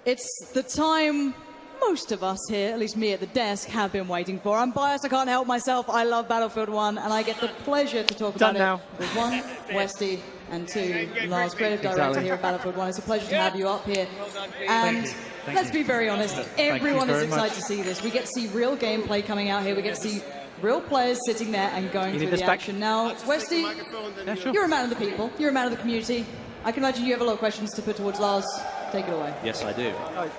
It's the time most of us here, at least me at the desk, have been waiting for. I'm biased, I can't help myself. I love Battlefield 1, and I get the pleasure to talk about it with 1, Westy, and 2, Lars, creative director here at Battlefield 1. It's a pleasure to have you up here. And let's be very honest, everyone is excited to see this. We get to see real gameplay coming out here. We get to see real players sitting there and going through the action. Now, Westy, you're a man of the people. You're a man of the community. I can imagine you have a lot of questions to put towards Lars. Take it away. Yes, I do.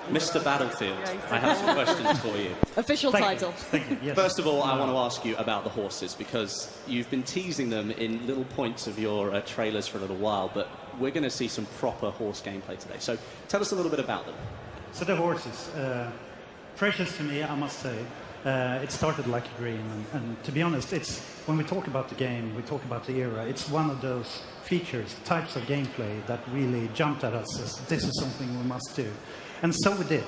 Mr. Battlefield, I have some questions for you. Official title. Thank you. Yes. First of all, I want to ask you about the horses, because you've been teasing them in little points of your trailers for a little while, but we're going to see some proper horse gameplay today. So tell us a little bit about them. So the horses, precious to me, I must say. It started like a dream, and to be honest, it's when we talk about the game, we talk about the era. It's one of those features, types of gameplay that really jumped at us as this is something we must do, and so we did.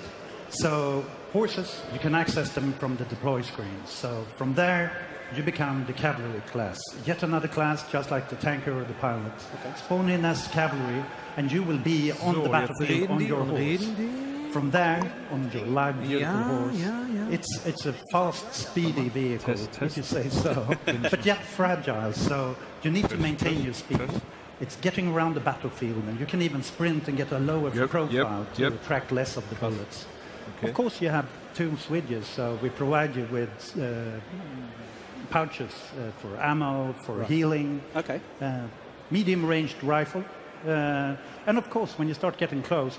So horses, you can access them from the deploy screen. So from there, you become the cavalry class, yet another class just like the tanker or the pilot. Spawn in as cavalry, and you will be on the battlefield on your horse. From there, on your live, beautiful horse, it's a fast, speedy vehicle, if you say so, but yet fragile, so you need to maintain your speed. It's getting around the battlefield, and you can even sprint and get a lower profile to attract less of the bullets. Of course, you have two switches, so we provide you with pouches for ammo, for healing, medium-ranged rifle, and of course, when you start getting close,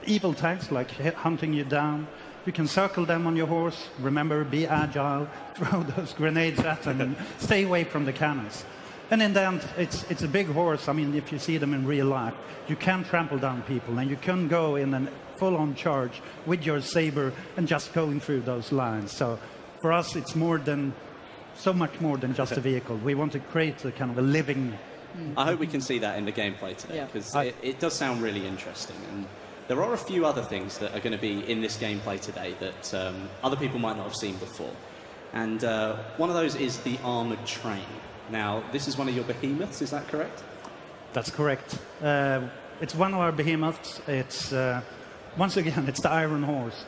evil tanks like hunting you down, you can circle them on your horse. Remember, be agile, throw those grenades at them, and stay away from the cannons. And in the end, it's a big horse. I mean, if you see them in real life, you can trample down people, and you can go in a full-on charge with your saber and just going through those lines. So for us, it's so much more than just a vehicle. We want to create a kind of a living... I hope we can see that in the gameplay today, because it does sound really interesting. And there are a few other things that are going to be in this gameplay today that other people might not have seen before. And one of those is the armoured train. Now, this is one of your behemoths, is that correct? That's correct. It's one of our behemoths. It's, once again, it's the Iron Horse.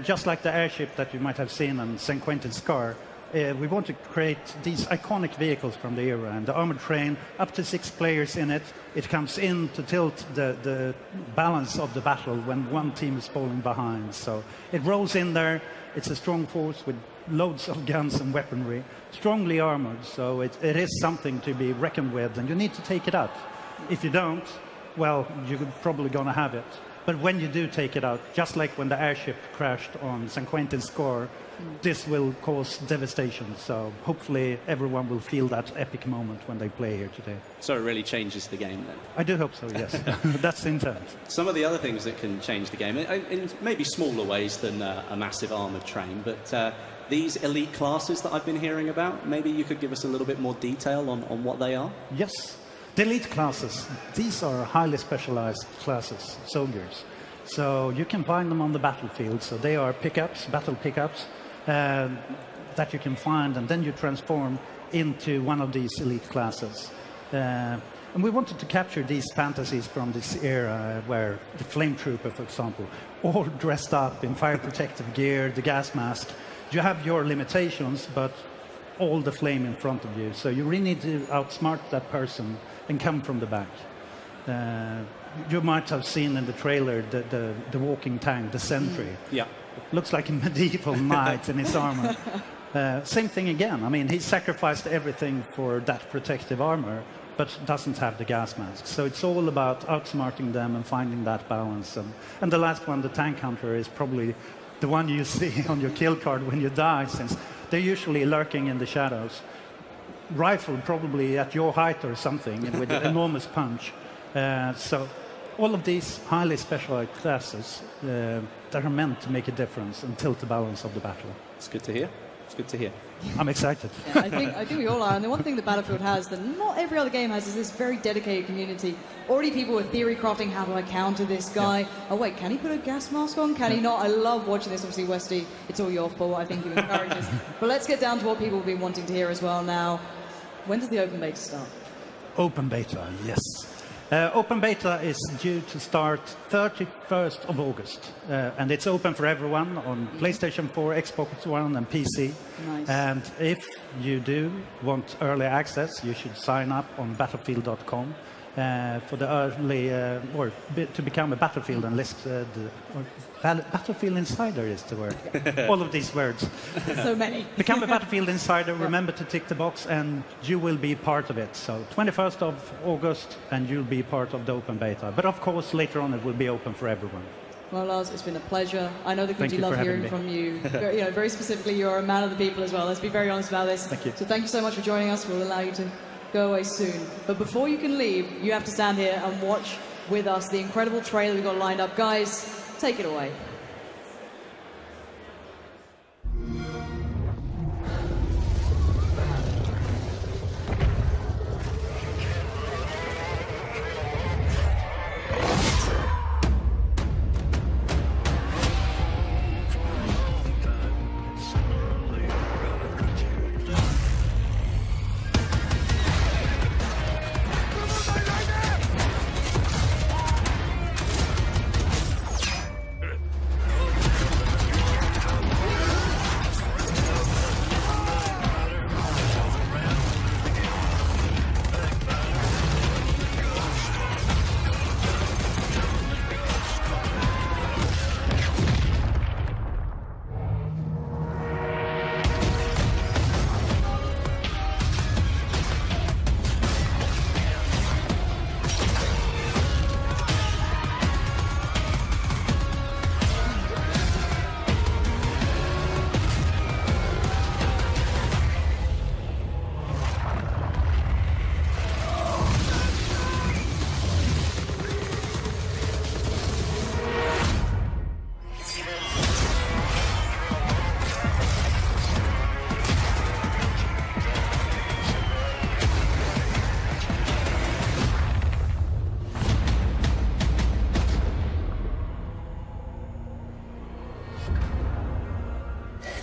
Just like the airship that you might have seen on St. Quentin's Scar, we want to create these iconic vehicles from the era, and the armored train, up to 6 players in it. It comes in to tilt the balance of the battle when one team is falling behind. So it rolls in there. It's a strong force with loads of guns and weaponry, strongly armored, so it is something to be reckoned with, and you need to take it out. If you don't, well, you're probably going to have it. But when you do take it out, just like when the airship crashed on St. Quentin's Scar, this will cause devastation. So hopefully everyone will feel that epic moment when they play here today. So it really changes the game then? I do hope so, yes. That's the intent. Some of the other things that can change the game, in maybe smaller ways than a massive armoured train, but these elite classes that I've been hearing about, maybe you could give us a little bit more detail on what they are? Yes. The elite classes, these are highly specialized classes, soldiers. So you can find them on the battlefield. So they are pickups, battle pickups, that you can find, and then you transform into one of these elite classes. And we wanted to capture these fantasies from this era where the flame trooper, for example, all dressed up in fire protective gear, the gas mask. You have your limitations, but all the flame in front of you. So you really need to outsmart that person and come from the back. You might have seen in the trailer the walking tank, the sentry. Yeah. Looks like a medieval knight in his armor. Same thing again. I mean, he sacrificed everything for that protective armor, but doesn't have the gas mask. So it's all about outsmarting them and finding that balance. And the last one, the tank hunter, is probably the one you see on your kill card when you die, since they're usually lurking in the shadows. Rifle probably at your height or something with an enormous punch. So all of these highly specialized classes that are meant to make a difference and tilt the balance of the battle. It's good to hear. It's good to hear. I'm excited. Yeah, I think we all are. And the one thing that Battlefield has that not every other game has is this very dedicated community. Already people were theory crafting, how do I counter this guy? Yeah. Oh wait, can he put a gas mask on? Can he not? I love watching this. Obviously, Westy, it's all your fault. I think you encourage this. But let's get down to what people have been wanting to hear as well now. When does the open beta start? Open beta, yes. Open beta is due to start 31st of August, and it's open for everyone on PlayStation 4, Xbox One, and PC. Nice. And if you do want early access, you should sign up on battlefield.com for the early, to become a Battlefield and listed. Battlefield Insider is the word. All of these words. So many. Become a Battlefield Insider. Remember to tick the box, and you will be part of it. So 21st of August, and you'll be part of the open beta. But of course, later on, it will be open for everyone. Well, Lars, it's been a pleasure. I know the community Thank you love for hearing having me. from you. Very specifically, you're a man of the people as well. Let's be very honest about this. Thank you. So thank you so much for joining us. We'll allow you to go away soon. But before you can leave, you have to stand here and watch with us the incredible trailer we've got lined up. Guys, take it away.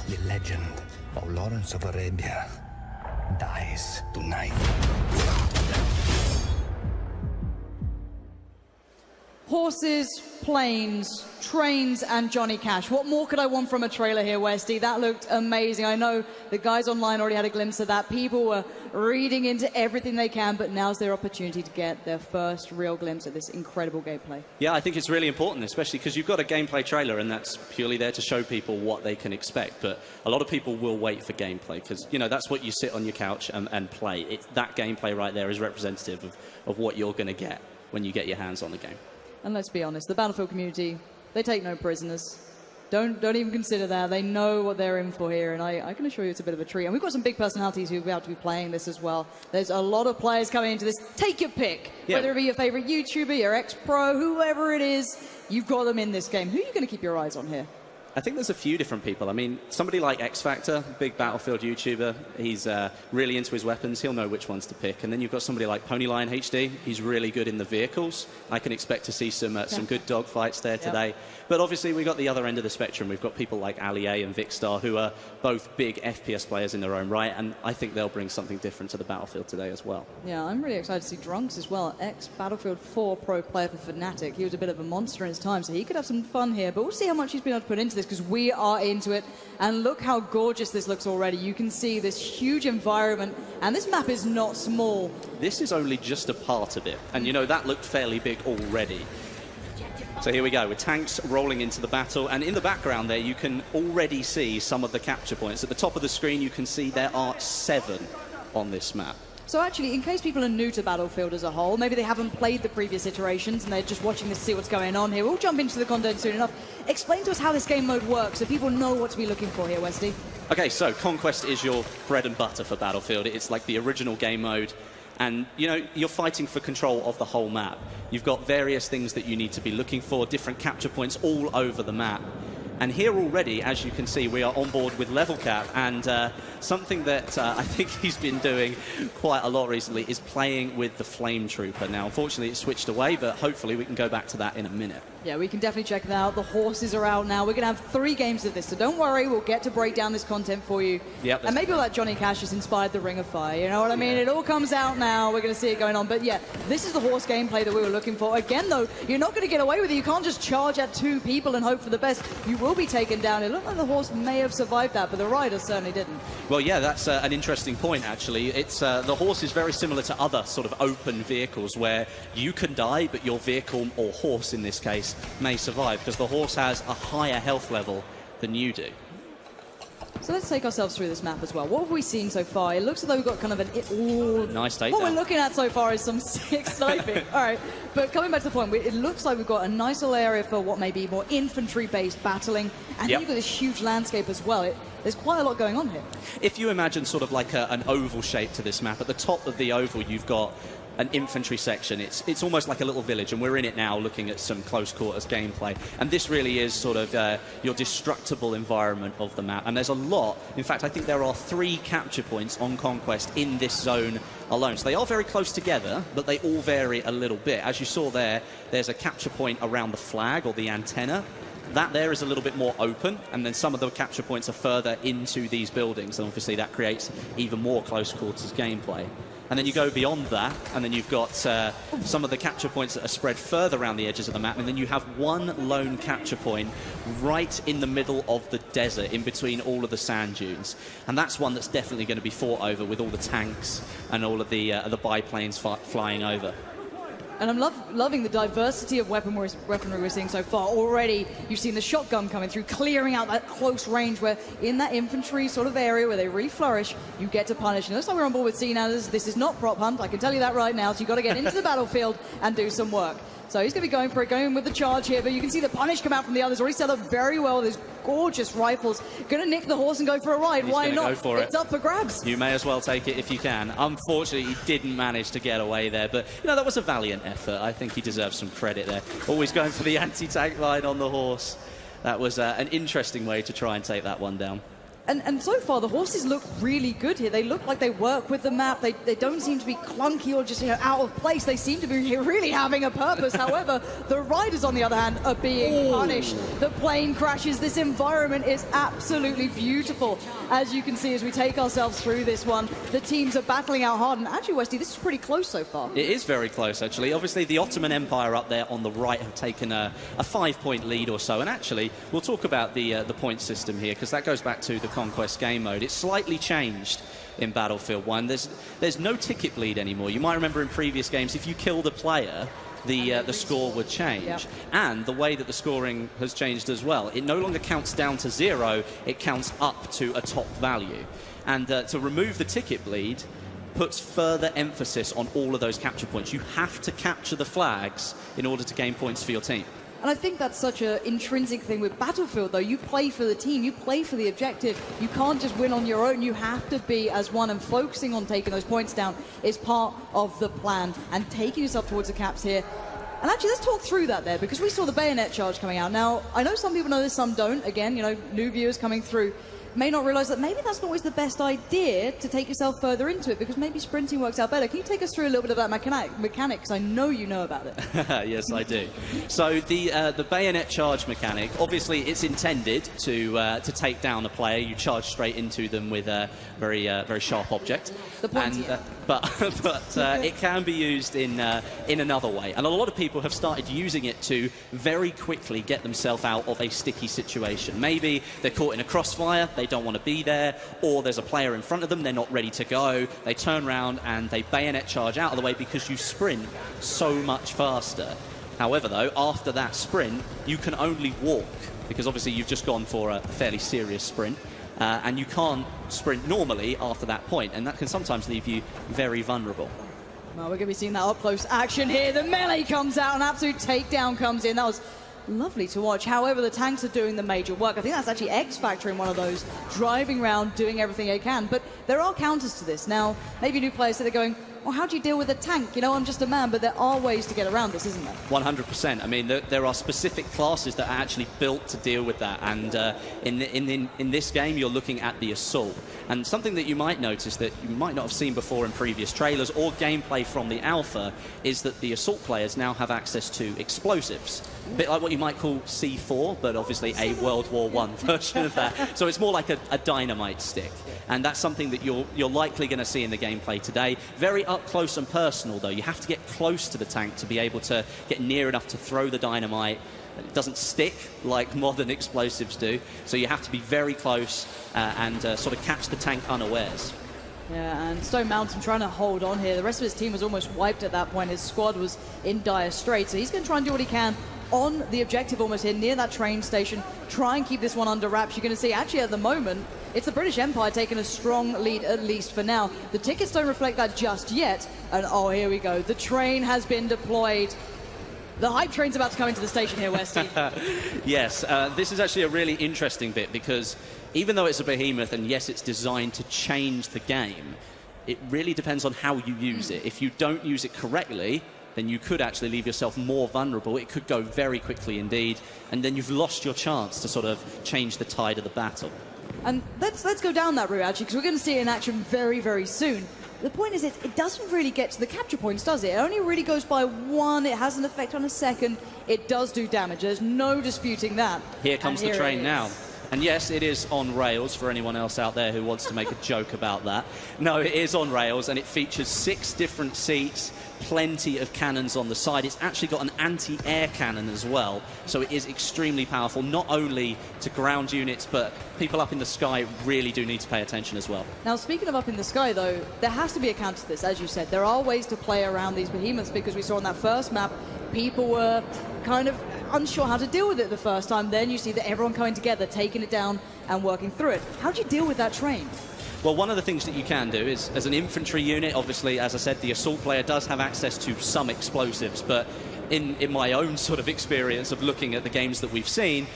The legend of Lawrence of Arabia dies tonight. Horses, planes, trains, and Johnny Cash. What more could I want from a trailer here, Westy? That looked amazing. I know the guys online already had a glimpse of that. People were reading into everything they can, but now's their opportunity to get their first real glimpse of this incredible gameplay. Yeah, I think it's really important, especially because you've got a gameplay trailer, and that's purely there to show people what they can expect. But a lot of people will wait for gameplay because, you know, that's what you sit on your couch and play. That gameplay right there is representative of what you're going to get when you get your hands on the game. And let's be honest, the Battlefield community, they take no prisoners. Don't even consider that. They know what they're in for here, and I can assure you it's a bit of a treat. And we've got some big personalities who will be able to be playing this as well. There's a lot of players coming into this. Take your pick. Yeah. Whether it be your favorite YouTuber, your ex-pro, whoever it is, you've got them in this game. Who are you going to keep your eyes on here? I think there's a few different people. I mean, somebody like X Factor, big Battlefield YouTuber, he's really into his weapons. He'll know which ones to pick. And then you've got somebody like Ponylion HD. He's really good in the vehicles. I can expect to see some good dogfights there today. But obviously, we've got the other end of the spectrum. We've got people like Ali A and Vicstar, who are both big FPS players in their own right. And I think they'll bring something different to the Battlefield today as well. Yeah, I'm really excited to see Drunks as well. Ex-Battlefield 4 pro player for Fnatic. He was a bit of a monster in his time, so he could have some fun here. But we'll see how much he's been able to put into this, because we are into it. And look how gorgeous this looks already. You can see this huge environment, and this map is not small. This is only just a part of it. And, you know, that looked fairly big already. So here we go, with tanks rolling into the battle, and in the background there you can already see some of the capture points. At the top of the screen you can see there are 7 on this map. So actually, in case people are new to Battlefield as a whole, maybe they haven't played the previous iterations and they're just watching this to see what's going on here, we'll jump into the content soon enough. Explain to us how this game mode works so people know what to be looking for here, Westy. Okay, so Conquest is your bread and butter for Battlefield. It's like the original game mode. And, you know, you're fighting for control of the whole map. You've got various things that you need to be looking for, different capture points all over the map. And here already, as you can see, we are on board with Level Cap, and something that I think he's been doing quite a lot recently is playing with the Flame Trooper. Now, unfortunately, it switched away, but hopefully we can go back to that in a minute. Yeah, we can definitely check that out. The horses are out now. We're going to have 3 games of this, so don't worry. We'll get to break down this content for you. Yep, and maybe all that Johnny Cash has inspired the Ring of Fire. You know what I mean? It all comes out now. We're going to see it going on. But yeah, this is the horse gameplay that we were looking for. Again, though, you're not going to get away with it. You can't just charge at 2 people and hope for the best. You will be taken down. It looked like the horse may have survived that, but the rider certainly didn't. Well, yeah, that's an interesting point, actually. It's the horse is very similar to other sort of open vehicles where you can die, but your vehicle, or horse in this case, may survive, because the horse has a higher health level than you do. So let's take ourselves through this map as well. What have we seen so far? It looks as though we've got kind of an... Nice takedown. What we're looking at so far is some sick sniping. All right, but coming back to the point, it looks like we've got a nice little area for what may be more infantry-based battling, and then you've got this huge landscape as well. There's quite a lot going on here. If you imagine sort of like an oval shape to this map, at the top of the oval you've got an infantry section. It's almost like a little village, and we're in it now looking at some close quarters gameplay. And this really is sort of your destructible environment of the map. And there's a lot. In fact, I think there are 3 capture points on Conquest in this zone alone. So they are very close together, but they all vary a little bit. As you saw there, there's a capture point around the flag or the antenna. That there is a little bit more open, and then some of the capture points are further into these buildings, and obviously that creates even more close quarters gameplay. And then you go beyond that, and then you've got some of the capture points that are spread further around the edges of the map, and then you have one lone capture point right in the middle of the desert, in between all of the sand dunes. And that's one that's definitely going to be fought over with all the tanks and all of the biplanes flying over. And I'm loving the diversity of weaponry we're seeing so far. Already, you've seen the shotgun coming through, clearing out that close range where in that infantry sort of area where they really flourish, you get to punish. And it looks like we're on board with CNAs. This is not prop hunt, I can tell you that right now. So you've got to get into the battlefield and do some work. So he's going to be going for it, going with the charge here, but you can see the punish come out from the others. Already set up very well with his gorgeous rifles. Going to nick the horse and go for a ride. He's Why not? Go for it's up for grabs. You may as well take it if you can. Unfortunately, he didn't manage to get away there, but you know, that was a valiant effort. I think he deserves some credit there. Always going for the anti-tank line on the horse. That was an interesting way to try and take that one down. And so far, the horses look really good here. They look like they work with the map. They don't seem to be clunky or just, you know, out of place. They seem to be really having a purpose. However, the riders, on the other hand, are being punished. The plane crashes. This environment is absolutely beautiful. As you can see, as we take ourselves through this one, the teams are battling out hard. And actually, Westy, this is pretty close so far. It is very close, actually. Obviously, the Ottoman Empire up there on the right have taken a 5-point lead or so. And actually, we'll talk about the point system here, because that goes back to the Conquest game mode. It's slightly changed in Battlefield 1. There's no ticket bleed anymore. You might remember in previous games, if you killed a player, the score would change. Yep. And the way that the scoring has changed as well. It no longer counts down to 0, it counts up to a top value. And to remove the ticket bleed puts further emphasis on all of those capture points. You have to capture the flags in order to gain points for your team. And I think that's such an intrinsic thing with Battlefield, though. You play for the team, you play for the objective. You can't just win on your own. You have to be as one, and focusing on taking those points down is part of the plan, and taking yourself towards the caps here. And actually, let's talk through that there, because we saw the bayonet charge coming out. Now, I know some people know this, some don't. Again, you know, new viewers coming through may not realize that maybe that's not always the best idea to take yourself further into it, because maybe sprinting works out better. Can you take us through a little bit of that mechanic? Because I know you know about it. Yes, I do. So the bayonet charge mechanic, obviously it's intended to take down a player. You charge straight into them with a very sharp object. The pointy. But it can be used in another way, and a lot of people have started using it to very quickly get themselves out of a sticky situation. Maybe they're caught in a crossfire, they don't want to be there, or there's a player in front of them, they're not ready to go, they turn around and they bayonet charge out of the way because you sprint so much faster. However, though, after that sprint, you can only walk, because obviously you've just gone for a fairly serious sprint. And you can't sprint normally after that point, and that can sometimes leave you very vulnerable. Well, we're going to be seeing that up-close action here. The melee comes out, an absolute takedown comes in. That was lovely to watch. However, the tanks are doing the major work. I think that's actually X-Factor in one of those, driving around, doing everything they can. But there are counters to this. Now, maybe new players that are going, well, how do you deal with a tank? You know, I'm just a man, but there are ways to get around this, isn't there? 100%. I mean, there are specific classes that are actually built to deal with that, and in this game, you're looking at the Assault. And something that you might notice that you might not have seen before in previous trailers or gameplay from the alpha is that the Assault players now have access to explosives. A bit like what you might call C4, but obviously a World War I version of that. So it's more like a dynamite stick. And that's something that you're likely going to see in the gameplay today. Very up close and personal, though. You have to get close to the tank to be able to get near enough to throw the dynamite. It doesn't stick like modern explosives do. So you have to be very close and sort of catch the tank unawares. Yeah, and Stone Mountain trying to hold on here. The rest of his team was almost wiped at that point. His squad was in dire straits. So he's going to try and do what he can on the objective almost here, near that train station. Try and keep this one under wraps. You're going to see, actually, at the moment, it's the British Empire taking a strong lead, at least for now. The tickets don't reflect that just yet. And, oh, here we go. The train has been deployed. The hype train's about to come into the station here, Westy. Yes, this is actually a really interesting bit because even though it's a behemoth and yes, it's designed to change the game, it really depends on how you use it. If you don't use it correctly, then you could actually leave yourself more vulnerable. It could go very quickly indeed, and then you've lost your chance to sort of change the tide of the battle. And let's go down that route, actually, because we're going to see it in action very, very soon. The point is, it doesn't really get to the capture points, does it? It only really goes by one. It has an effect on a second. It does do damage. There's no disputing that. Here comes the train now. And yes, it is on rails for anyone else out there who wants to make a joke about that. No, it is on rails, and it features 6 different seats, plenty of cannons on the side. It's actually got an anti-air cannon as well, so it is extremely powerful, not only to ground units, but people up in the sky really do need to pay attention as well. Now, speaking of up in the sky, though, there has to be a counter to this, as you said. There are ways to play around these behemoths, because we saw on that first map, people were kind of unsure how to deal with it the first time. Then you see that everyone coming together, taking it down and working through it. How do you deal with that train? Well, one of the things that you can do is, as an infantry unit, obviously, as I said, the Assault player does have access to some explosives, but in my own sort of experience of looking at the games that we've seen,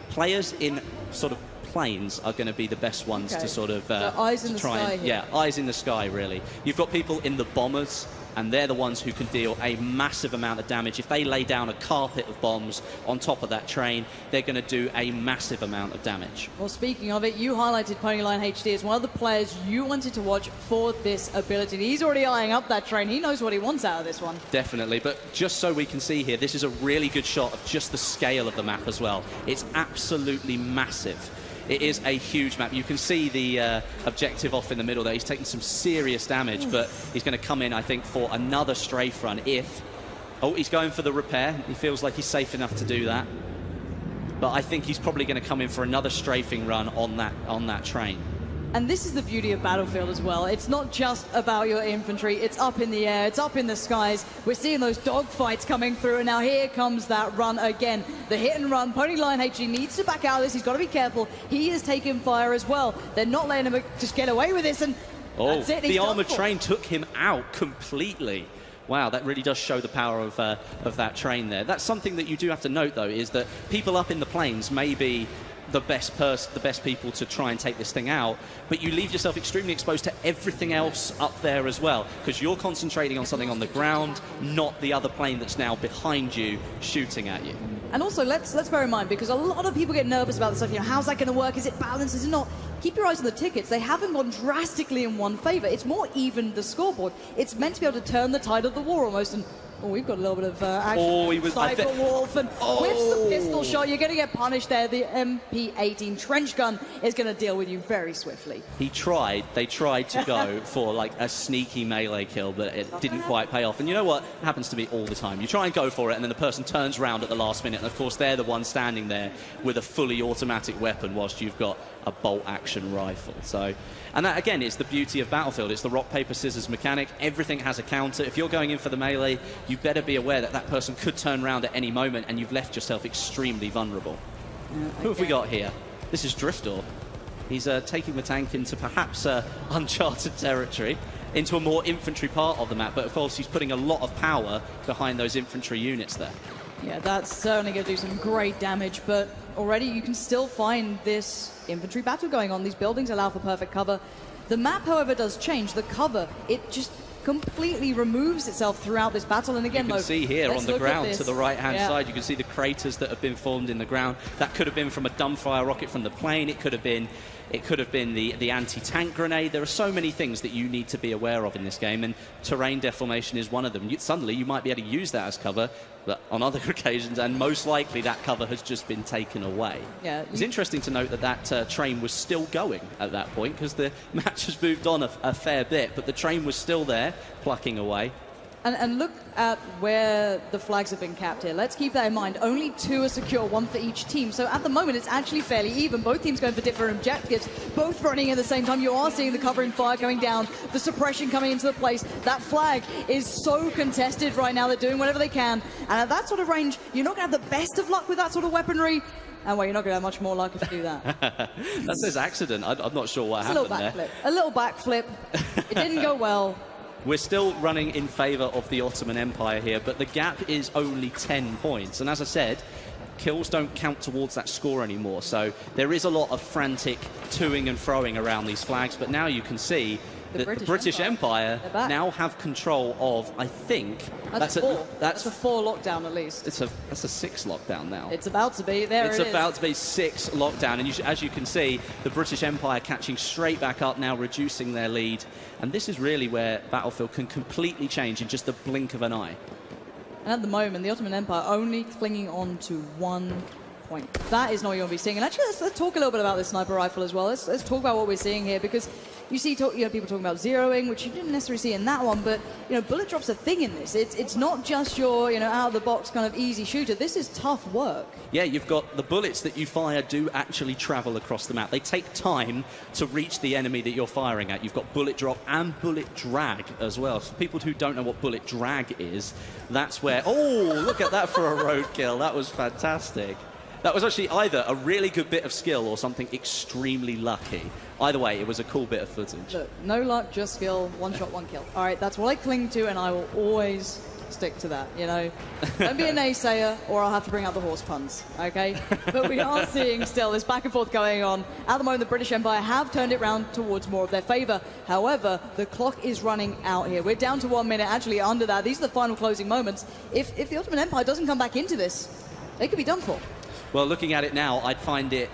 players in sort of planes are going to be the best ones to sort of so eyes in the sky here. Yeah, eyes in the sky, really. You've got people in the bombers, and they're the ones who can deal a massive amount of damage. If they lay down a carpet of bombs on top of that train, they're going to do a massive amount of damage. Well, speaking of it, you highlighted Ponyline HD as one of the players you wanted to watch for this ability. He's already eyeing up that train. He knows what he wants out of this one. Definitely, but just so we can see here, this is a really good shot of just the scale of the map as well. It's absolutely massive. It is a huge map. You can see the objective off in the middle there. He's taking some serious damage, but he's going to come in, I think, for another strafe run if... Oh, he's going for the repair. He feels like he's safe enough to do that. But I think he's probably going to come in for another strafing run on that train. And this is the beauty of Battlefield as well. It's not just about your infantry. It's up in the air. It's up in the skies. We're seeing those dogfights coming through. And now here comes that run again. The hit and run. Ponyline HD needs to back out of this. He's got to be careful. He is taking fire as well. They're not letting him just get away with this. And that's it. The armored train took him out completely. Wow, that really does show the power of that train there. That's something that you do have to note, though, is that people up in the planes may be the best people to try and take this thing out, but you leave yourself extremely exposed to everything else up there as well, because you're concentrating on something on the ground, not the other plane that's now behind you shooting at you. And also, let's bear in mind, because a lot of people get nervous about this stuff, you know, how's that going to work? Is it balanced? Is it not? Keep your eyes on the tickets. They haven't gone drastically in one favor. It's more even, the scoreboard. It's meant to be able to turn the tide of the war almost, and oh, we've got a little bit of action. Oh, he was Cyber Wolf and whips the pistol shot. You're going to get punished there. The MP18 trench gun is going to deal with you very swiftly. They tried to go for like a sneaky melee kill, but it didn't quite pay off. And you know what? It happens to me all the time. You try and go for it, and then the person turns around at the last minute, and of course they're the one standing there with a fully automatic weapon whilst you've got a bolt-action rifle. So, and that, again, is the beauty of Battlefield. It's the rock, paper, scissors mechanic. Everything has a counter. If you're going in for the melee, you better be aware that that person could turn around at any moment, and you've left yourself extremely vulnerable. Who have we got here? This is Driftor. He's taking the tank into perhaps uncharted territory, into a more infantry part of the map, but of course he's putting a lot of power behind those infantry units there. Yeah, that's certainly going to do some great damage, but already you can still find this infantry battle going on. These buildings allow for perfect cover. The map, however, does change. The cover, it just completely removes itself throughout this battle. And again, you can see here on the ground to the right-hand yeah. side, you can see the craters that have been formed in the ground. That could have been from a dumbfire rocket from the plane. It could have been the anti-tank grenade. There are so many things that you need to be aware of in this game, and terrain deformation is one of them. Suddenly, you might be able to use that as cover, but on other occasions, and most likely that cover has just been taken away. Yeah, it's interesting to note that that train was still going at that point, because the match has moved on a fair bit, but the train was still there, plucking away. And look at where the flags have been capped here. Let's keep that in mind. Only 2 are secure, 1 for each team. So at the moment, it's actually fairly even. Both teams going for different objectives, both running at the same time. You are seeing the covering fire going down, the suppression coming into the place. That flag is so contested right now. They're doing whatever they can. And at that sort of range, you're not going to have the best of luck with that sort of weaponry. And well, you're not going to have much more luck if you do that. That says accident. I'm not sure what happened there. A little backflip. It didn't go well. We're still running in favour of the Ottoman Empire here, but the gap is only 10 points. And as I said, kills don't count towards that score anymore. So there is a lot of frantic toing and froing around these flags. But now you can see that the British Empire now have control of, I think... That's a 4 lockdown at least. That's a 6 lockdown now. It's about to be. It's about to be 6 lockdown. And as you can see, the British Empire catching straight back up now, reducing their lead. And this is really where Battlefield can completely change in just the blink of an eye. And at the moment, the Ottoman Empire only clinging on to 1 point. That is not what you're going to be seeing. And actually, let's talk a little bit about this sniper rifle as well. Let's talk about what we're seeing here, because you see people talking about zeroing, which you didn't necessarily see in that one, but bullet drop's a thing in this. It's not just your out of the box kind of easy shooter. This is tough work. Yeah, you've got the bullets that you fire do actually travel across the map. They take time to reach the enemy that you're firing at. You've got bullet drop and bullet drag as well. For people who don't know what bullet drag is, that's where... Oh, look at that for a roadkill. That was fantastic. That was actually either a really good bit of skill or something extremely lucky. Either way, it was a cool bit of footage. Look, no luck, just skill, 1 shot, 1 kill. All right, that's what I cling to, and I will always stick to that, Don't be a naysayer, or I'll have to bring out the horse puns, okay? But we are seeing still this back and forth going on. At the moment, the British Empire have turned it round towards more of their favour. However, the clock is running out here. We're down to 1 minute, actually under that. These are the final closing moments. If the Ottoman Empire doesn't come back into this, they could be done for. Well, looking at it now, I'd find it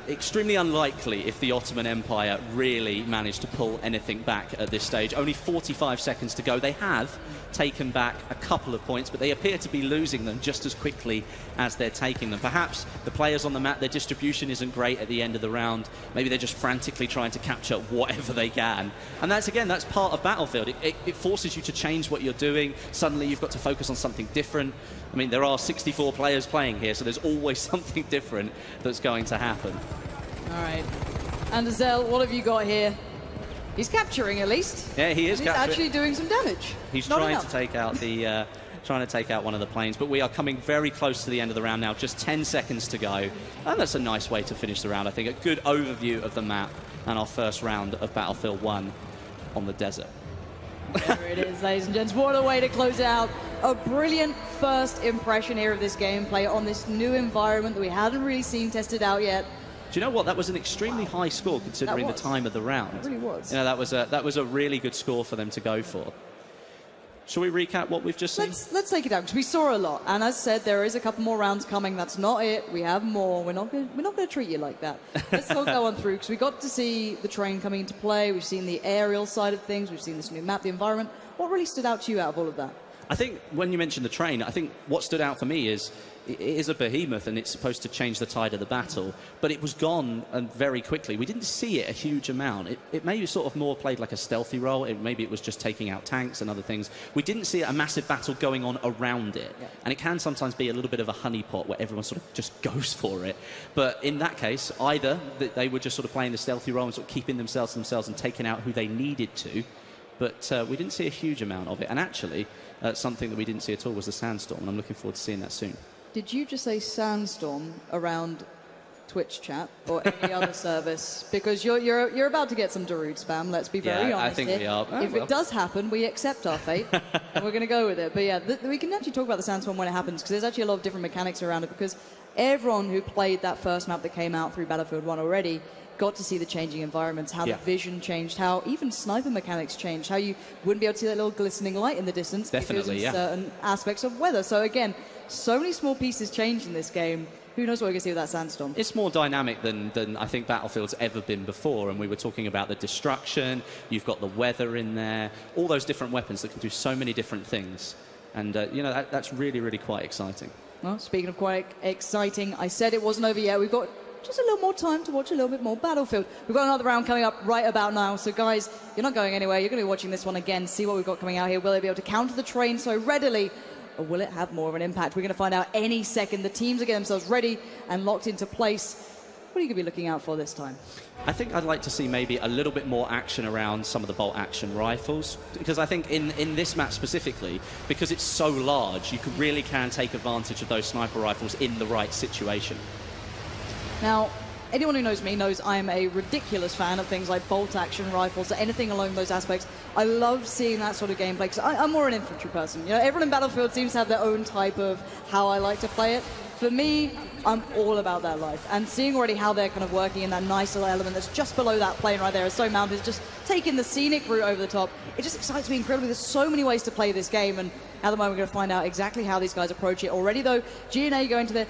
extremely unlikely if the Ottoman Empire really managed to pull anything back at this stage. Only 45 seconds to go. They have taken back a couple of points, but they appear to be losing them just as quickly as they're taking them. Perhaps the players on the map, their distribution isn't great at the end of the round. Maybe they're just frantically trying to capture whatever they can. And that's part of Battlefield. It forces you to change what you're doing. Suddenly you've got to focus on something different. I mean, there are 64 players playing here, so there's always something different that's going to happen. All right. And Azel, what have you got here? He's capturing, at least. Yeah, he is He's actually doing some damage. He's trying to take out the... trying to take out one of the planes, but we are coming very close to the end of the round now. Just 10 seconds to go. And that's a nice way to finish the round, I think. A good overview of the map and our first round of Battlefield 1 on the desert. There it is, ladies and gents. What a way to close it out. A brilliant first impression here of this gameplay on this new environment that we hadn't really seen tested out yet. Do you know what? That was an extremely high score considering the time of the round. It really was. That was a really good score for them to go for. Shall we recap what we've just seen? Let's take it down, because we saw a lot. And as I said, there is a couple more rounds coming. That's not it. We have more. We're not going to treat you like that. Let's go on through, because we got to see the train coming into play. We've seen the aerial side of things. We've seen this new map, the environment. What really stood out to you out of all of that? I think when you mentioned the train, I think what stood out for me is it is a behemoth and it's supposed to change the tide of the battle, but it was gone and very quickly. We didn't see it a huge amount. It maybe sort of more played like a stealthy role. Maybe it was just taking out tanks and other things. We didn't see a massive battle going on around it. Yeah. And it can sometimes be a little bit of a honeypot where everyone sort of just goes for it. But in that case, either they were just sort of playing the stealthy role and sort of keeping themselves and taking out who they needed to. But we didn't see a huge amount of it. And actually, something that we didn't see at all was the sandstorm, and I'm looking forward to seeing that soon. Did you just say sandstorm around Twitch chat or any other service? Because you're about to get some Darude spam, let's be very honest. I think we are. If it does happen, we accept our fate, and we're going to go with it. But yeah, we can actually talk about the sandstorm when it happens, because there's actually a lot of different mechanics around it, because everyone who played that first map that came out through Battlefield 1 already got to see the changing environments, how the vision changed, how even sniper mechanics changed, how you wouldn't be able to see that little glistening light in the distance. Definitely, because of certain aspects of weather. So again, so many small pieces changed in this game. Who knows what we're going to see with that sandstorm? It's more dynamic than I think Battlefield's ever been before. And we were talking about the destruction, you've got the weather in there, all those different weapons that can do so many different things. And, you know, that's really, really quite exciting. Well, speaking of quite exciting, I said it wasn't over yet. We've got just a little more time to watch a little bit more Battlefield. We've got another round coming up right about now. So, guys, you're not going anywhere. You're going to be watching this one again, see what we've got coming out here. Will they be able to counter the train so readily? Or will it have more of an impact? We're going to find out any second. The teams are getting themselves ready and locked into place. What are you going to be looking out for this time? I think I'd like to see maybe a little bit more action around some of the bolt-action rifles, because I think in this map specifically, because it's so large, you really can take advantage of those sniper rifles in the right situation. Now, anyone who knows me knows I'm a ridiculous fan of things like bolt-action rifles, anything along those aspects. I love seeing that sort of gameplay, because I'm more an infantry person. You know, everyone in Battlefield seems to have their own type of how I like to play it. For me, I'm all about that life. And seeing already how they're kind of working in that nice little element that's just below that plane right there is so mounted, just taking the scenic route over the top. It just excites me incredibly. There's so many ways to play this game, and at the moment we're going to find out exactly how these guys approach it. Already, though, G&A go into their,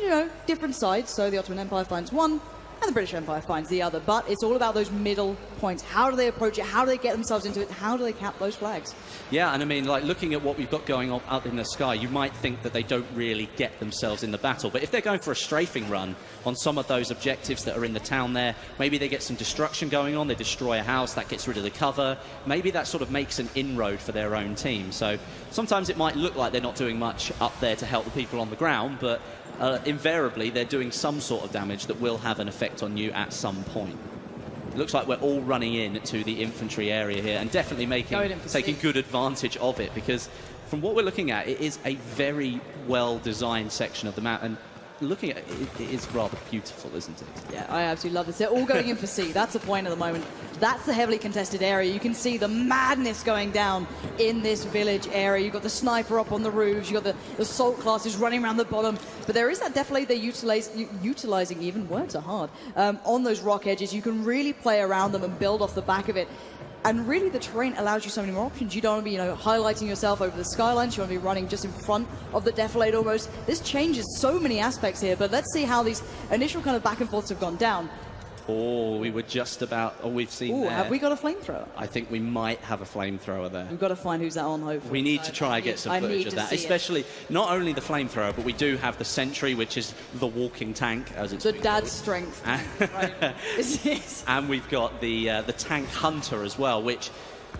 you know, different sides. So the Ottoman Empire finds one, and the British Empire finds the other. But it's all about those middle points. How do they approach it? How do they get themselves into it? How do they cap those flags? Yeah, and I mean, like, looking at what we've got going on up in the sky, you might think that they don't really get themselves in the battle. But if they're going for a strafing run on some of those objectives that are in the town there, maybe they get some destruction going on, they destroy a house, that gets rid of the cover. Maybe that sort of makes an inroad for their own team. So sometimes it might look like they're not doing much up there to help the people on the ground, but invariably they're doing some sort of damage that will have an effect on you at some point. It looks like we're all running in to the infantry area here and definitely taking good advantage of it, because from what we're looking at, it is a very well-designed section of the map, and looking at it, it is rather beautiful, isn't it? Yeah, I absolutely love this. They're all going in for C. That's the point at the moment. That's the heavily contested area. You can see the madness going down in this village area. You've got the sniper up on the roofs. You've got the assault classes running around the bottom. But there is that definitely they're utilizing, even words are hard, on those rock edges. You can really play around them and build off the back of it. And really, the terrain allows you so many more options. You don't want to be, you know, highlighting yourself over the skylines. You want to be running just in front of the defilade almost. This changes so many aspects here, but let's see how these initial kind of back and forths have gone down. Oh, we were just about... Oh, we've seen there. Have we got a flamethrower? I think we might have a flamethrower there. We've got to find who's that on, hopefully. We need to try and get some footage of that, especially not only the flamethrower, but we do have the sentry, which is the walking tank, as it's the dad's strength. Right. And we've got the tank hunter as well, which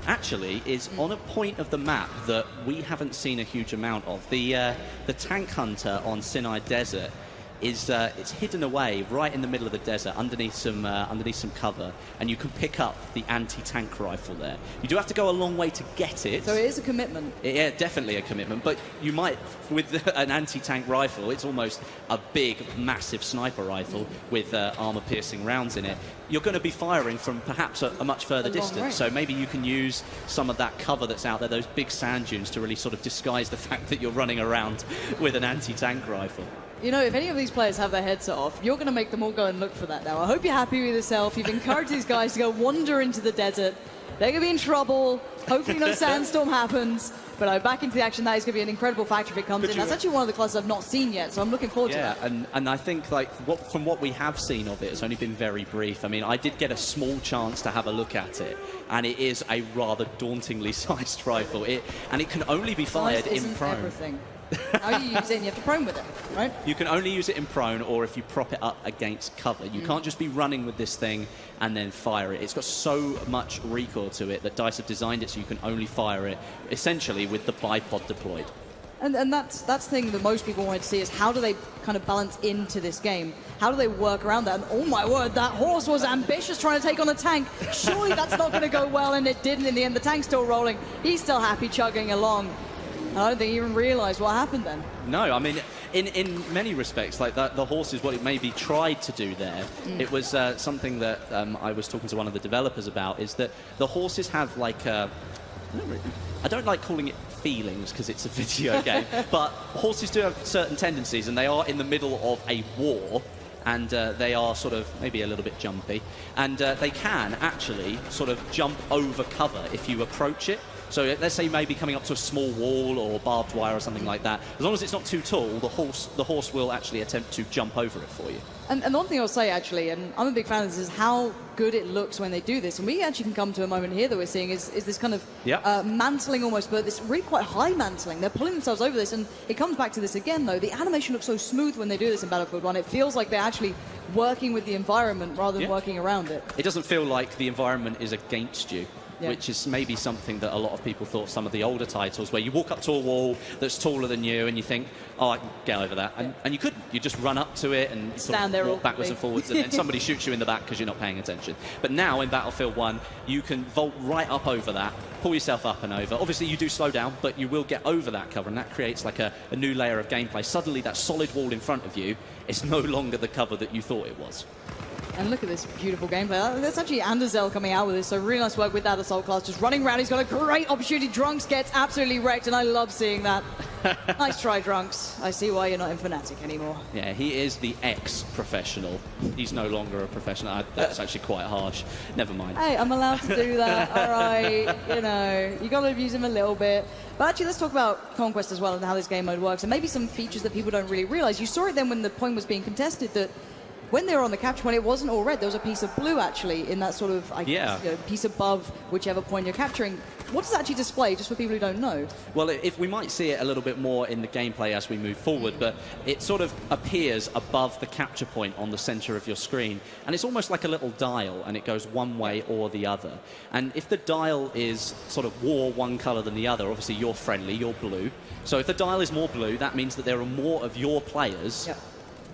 actually is on a point of the map that we haven't seen a huge amount of. The tank hunter on Sinai Desert is it's hidden away right in the middle of the desert underneath some cover, and you can pick up the anti-tank rifle there. You do have to go a long way to get it. So it is a commitment. Yeah, definitely a commitment. But you might, with an anti-tank rifle, it's almost a big, massive sniper rifle with armor-piercing rounds in it. You're going to be firing from perhaps a much further distance. So maybe you can use some of that cover that's out there, those big sand dunes, to really sort of disguise the fact that you're running around with an anti-tank rifle. You know, if any of these players have their headset off, you're going to make them all go and look for that now. I hope you're happy with yourself. You've encouraged these guys to go wander into the desert. They're going to be in trouble. Hopefully no sandstorm happens. But back into the action, that is going to be an incredible factor if it comes in. That's actually one of the classes I've not seen yet, so I'm looking forward to that. Yeah, and I think, like, from what we have seen of it, it's only been very brief. I mean, I did get a small chance to have a look at it, and it is a rather dauntingly sized rifle. And it can only be fired in prone. Everything. How you use it, and you have to prone with it, right? You can only use it in prone, or if you prop it up against cover. You can't just be running with this thing and then fire it. It's got so much recoil to it that DICE have designed it so you can only fire it, essentially, with the bipod deployed. And that's the thing that most people wanted to see, is how do they kind of balance into this game? How do they work around that? And oh my word, that horse was ambitious trying to take on a tank. Surely that's not going to go well, and it didn't in the end. The tank's still rolling. He's still happy chugging along. I don't think he even realised what happened then. No, I mean, in many respects, like the horse is what it maybe tried to do there. It was something that I was talking to one of the developers about, is that the horses have like I don't like calling it feelings because it's a video game, but horses do have certain tendencies, and they are in the middle of a war. and they are sort of maybe a little bit jumpy, and they can actually sort of jump over cover if you approach it. So let's say you may be coming up to a small wall or barbed wire or something like that. As long as it's not too tall, the horse will actually attempt to jump over it for you. And the one thing I'll say, actually, and I'm a big fan of this, is how good it looks when they do this. And we actually can come to a moment here that we're seeing is this kind of mantling almost, but this really quite high mantling. They're pulling themselves over this, and it comes back to this again, though. The animation looks so smooth when they do this in Battlefield 1. It feels like they're actually working with the environment rather than working around it. It doesn't feel like the environment is against you. Which is maybe something that a lot of people thought some of the older titles, where you walk up to a wall that's taller than you and you think, oh, I can get over that. And you couldn't. You just run up to it and sort of walk backwards and forwards, and then somebody shoots you in the back because you're not paying attention. But now in Battlefield 1, you can vault right up over that, pull yourself up and over. Obviously, you do slow down, but you will get over that cover, and that creates like a new layer of gameplay. Suddenly, that solid wall in front of you is no longer the cover that you thought it was. And look at this beautiful gameplay. That's actually Anderzel coming out with this, so really nice work with that assault class. Just running around, he's got a great opportunity. Drunks gets absolutely wrecked, and I love seeing that. Nice try, Drunks. I see why you're not in Fnatic anymore. Yeah, he is the ex-professional. He's no longer a professional. That's actually quite harsh. Never mind. Hey, I'm allowed to do that, all right. You know, you got to abuse him a little bit. But actually, let's talk about Conquest as well and how this game mode works, and maybe some features that people don't really realize. You saw it then when the point was being contested that when they were on the capture point, it wasn't all red. There was a piece of blue, actually, in that sort of, I guess, you know, piece above whichever point you're capturing. What does it actually display, just for people who don't know? Well, if we might see it a little bit more in the gameplay as we move forward, but it sort of appears above the capture point on the center of your screen, and it's almost like a little dial, and it goes one way or the other. And if the dial is sort of one color than the other, obviously you're friendly, you're blue. So if the dial is more blue, that means that there are more of your players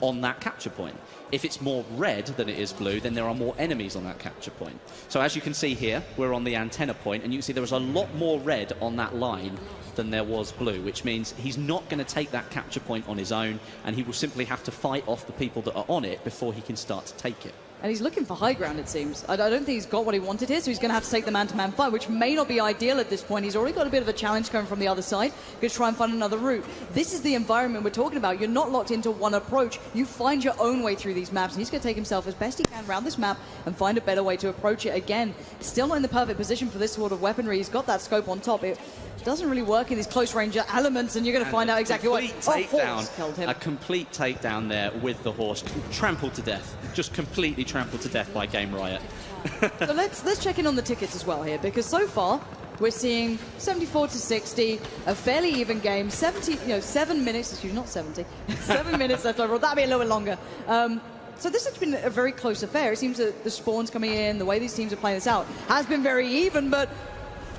on that capture point. If it's more red than it is blue, then there are more enemies on that capture point. So as you can see here, we're on the antenna point, and you can see there was a lot more red on that line than there was blue, which means he's not going to take that capture point on his own, and he will simply have to fight off the people that are on it before he can start to take it. And he's looking for high ground, it seems. I don't think he's got what he wanted here, so he's going to have to take the man-to-man fight, which may not be ideal at this point. He's already got a bit of a challenge coming from the other side. Going to try and find another route. This is the environment we're talking about. You're not locked into one approach. You find your own way through these maps, and he's going to take himself as best he can around this map and find a better way to approach it. Again, still not in the perfect position for this sort of weaponry. He's got that scope on top. It doesn't really work in these close-range elements, and you're going to find out exactly what. A complete takedown there with the horse, trampled to death, just completely trampled to death by Game Riot. So let's check in on the tickets as well here, because so far we're seeing 74 to 60, a fairly even game. 7 minutes. Excuse me, not 70. 7 minutes left overall. That'll be a little bit longer. So this has been a very close affair. It seems that the spawns coming in, the way these teams are playing this out, has been very even, but.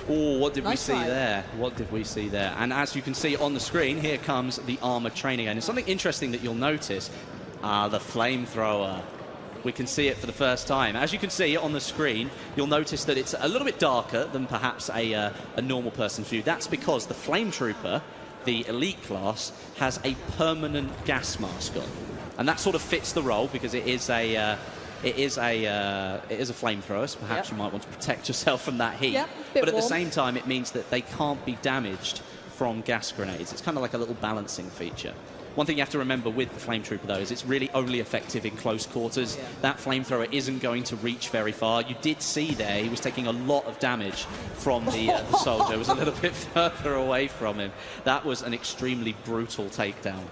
Oh, what did we see there? What did we see there? And as you can see on the screen, here comes the armored train again. And something interesting that you'll notice, the flamethrower. We can see it for the first time. As you can see on the screen, you'll notice that it's a little bit darker than perhaps a normal person's view. That's because the Flame Trooper, the elite class, has a permanent gas mask on. And that sort of fits the role because it is a flamethrower, so perhaps you might want to protect yourself from that heat. But at the same time, it means that they can't be damaged from gas grenades. It's kind of like a little balancing feature. One thing you have to remember with the Flame Trooper, though, is it's really only effective in close quarters. That flamethrower isn't going to reach very far. You did see there he was taking a lot of damage from the soldier. It was a little bit further away from him. That was an extremely brutal takedown.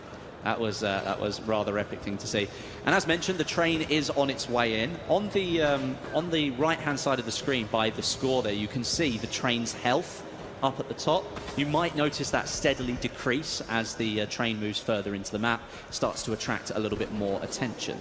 That was rather epic thing to see. And as mentioned, the train is on its way in. On the right-hand side of the screen by the score there, you can see the train's health up at the top. You might notice that steadily decrease as the train moves further into the map, starts to attract a little bit more attention.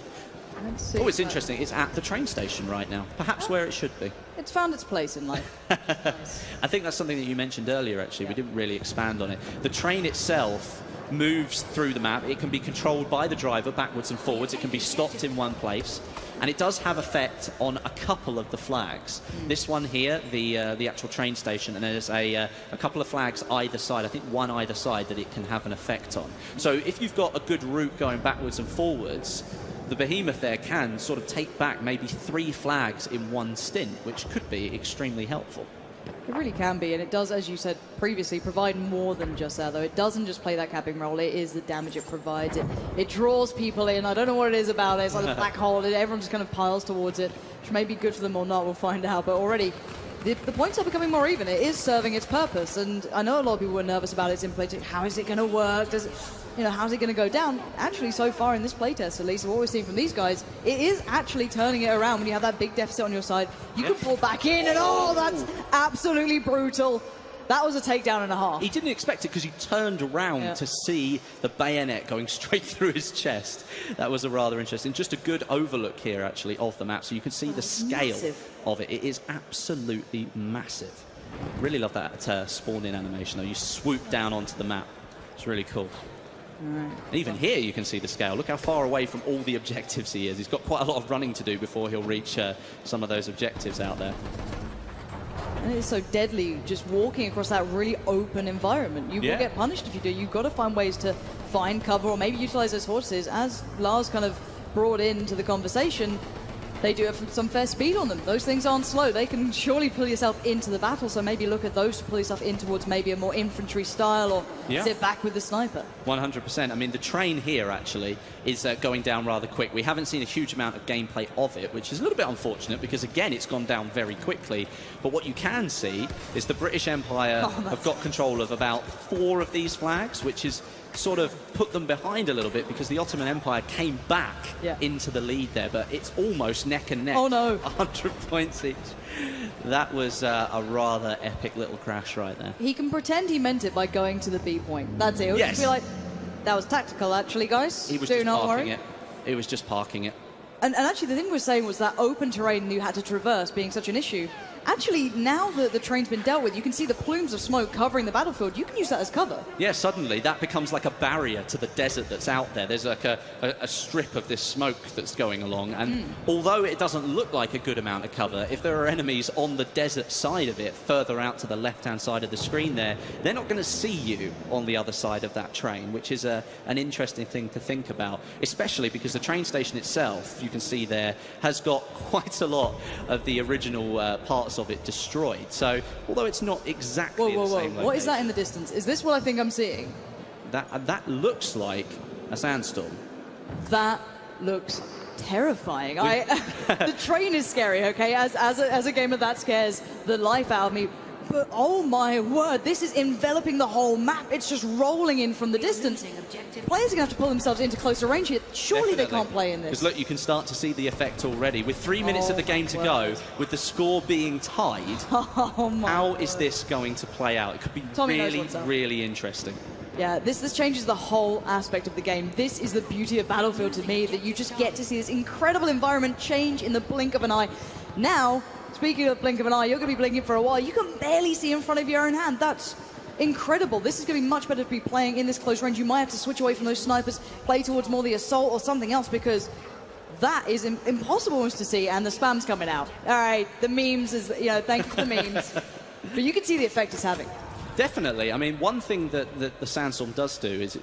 Oh, it's interesting. It's at the train station right now, perhaps where it should be. It's found its place in life. Nice. I think that's something that you mentioned earlier, actually. We didn't really expand on it. The train itself moves through the map. It can be controlled by the driver backwards and forwards. It can be stopped in one place. And it does have effect on a couple of the flags. This one here, the actual train station, and there's a couple of flags either side, I think one either side, that it can have an effect on. So if you've got a good route going backwards and forwards, the behemoth there can sort of take back maybe 3 flags in one stint, which could be extremely helpful. It really can be, and it does, as you said previously, provide more than just that, though. It doesn't just play that capping role, it is the damage it provides. It draws people in. I don't know what it is about it. It's like a black hole, and everyone just kind of piles towards it, which may be good for them or not, we'll find out. But already, the points are becoming more even. It is serving its purpose, and I know a lot of people were nervous about its in-play. How is it going to work? Does it, how's it going to go down? Actually, so far in this playtest, at least, what we're seeing from these guys, it is actually turning it around. When you have that big deficit on your side, you can pull back in, and that's absolutely brutal. That was a takedown and a half. He didn't expect it because he turned around to see the bayonet going straight through his chest. That was a rather interesting, just a good overlook here, actually, of the map. So you can see the scale of it. It is absolutely massive. Really love that spawn-in animation, though. You swoop down onto the map. It's really cool. And even here you can see the scale. Look how far away from all the objectives he is. He's got quite a lot of running to do before he'll reach some of those objectives out there. And it is so deadly just walking across that really open environment. You will get punished if you do. You've got to find ways to find cover or maybe utilize those horses. As Lars kind of brought into the conversation, they do have some fair speed on them. Those things aren't slow. They can surely pull yourself into the battle, so maybe look at those to pull yourself in towards maybe a more infantry style or sit back with the sniper. 100%. I mean, the train here, actually, is going down rather quick. We haven't seen a huge amount of gameplay of it, which is a little bit unfortunate because, again, it's gone down very quickly. But what you can see is the British Empire have got control of about 4 of these flags, which is sort of put them behind a little bit because the Ottoman Empire came back into the lead there, but it's almost neck and neck. Oh no. 100 points each. That was a rather epic little crash right there. He can pretend he meant it by going to the B point. That's it. He'll just be like, that was tactical, actually, guys. He was Do just not parking worry. it. He was just parking it. And actually, the thing we were saying was that open terrain you had to traverse being such an issue. Actually, now that the train's been dealt with, you can see the plumes of smoke covering the battlefield. You can use that as cover. Yeah, suddenly that becomes like a barrier to the desert that's out there. There's like a strip of this smoke that's going along, and although it doesn't look like a good amount of cover, if there are enemies on the desert side of it, further out to the left-hand side of the screen there, they're not going to see you on the other side of that train, which is an interesting thing to think about, especially because the train station itself, you can see there, has got quite a lot of the original parts of it destroyed. So, although it's not exactly the same location. What is that in the distance? Is this what I think I'm seeing? That looks like a sandstorm. That looks terrifying. The train is scary, okay? As a gamer, that scares the life out of me. But oh my word, this is enveloping the whole map. It's just rolling in from the distance. Players are going to have to pull themselves into closer range here. Surely they can't play in this. Because look, you can start to see the effect already. With 3 minutes of the game to go, with the score being tied, how is this going to play out? It could be really interesting. Yeah, this changes the whole aspect of the game. This is the beauty of Battlefield to me, that you just get to see this incredible environment change in the blink of an eye. Now, speaking of blink of an eye, you're going to be blinking for a while. You can barely see in front of your own hand. That's incredible. This is going to be much better to be playing in this close range. You might have to switch away from those snipers, play towards more the assault or something else, because that is impossible almost to see, and the spam's coming out. All right, the memes is, thank you for the memes. But you can see the effect it's having. Definitely. I mean, one thing that the Sandstorm does do is,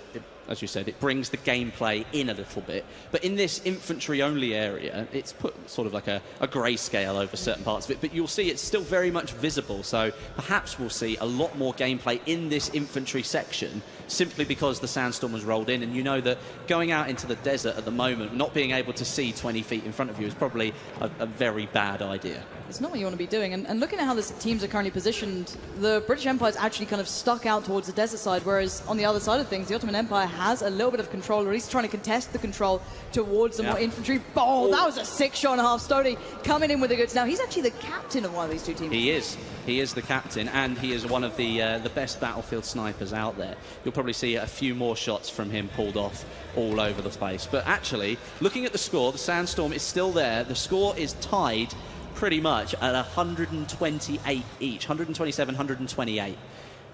as you said, it brings the gameplay in a little bit. But in this infantry-only area, it's put sort of like a grayscale over certain parts of it. But you'll see it's still very much visible. So perhaps we'll see a lot more gameplay in this infantry section simply because the Sandstorm was rolled in. And you know that going out into the desert at the moment, not being able to see 20 feet in front of you is probably a very bad idea. It's not what you want to be doing. And looking at how the teams are currently positioned, the British Empire is actually kind of stuck out towards the desert side, whereas on the other side of things, the Ottoman Empire has a little bit of control, or at least trying to contest the control towards the more infantry. Oh, that was a 6-shot-and-a-half. Stoney coming in with the goods. Now, he's actually the captain of one of these two teams. He is. He is the captain, and he is one of the best Battlefield snipers out there. You'll probably see a few more shots from him pulled off all over the place. But actually, looking at the score, the Sandstorm is still there. The score is tied pretty much at 128 each, 127, 128,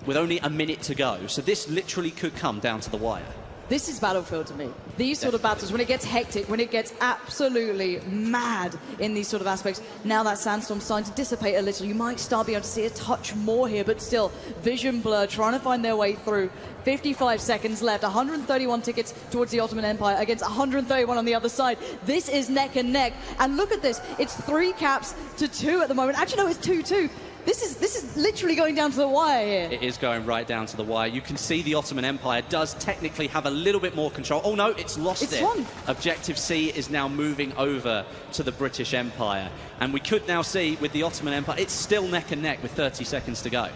with only a minute to go. So this literally could come down to the wire. This is Battlefield to me. These sort of battles, when it gets hectic, when it gets absolutely mad in these sort of aspects, now that Sandstorm's starting to dissipate a little. You might start being able to see a touch more here, but still, vision blur, trying to find their way through. 55 seconds left, 131 tickets towards the Ottoman Empire against 131 on the other side. This is neck and neck. And look at this, it's 3 caps to 2 at the moment. Actually, no, it's 2-2. This is literally going down to the wire here. It is going right down to the wire. You can see the Ottoman Empire does technically have a little bit more control. Oh no, it's lost it. It's won. Objective C is now moving over to the British Empire. And we could now see with the Ottoman Empire, it's still neck and neck with 30 seconds to go.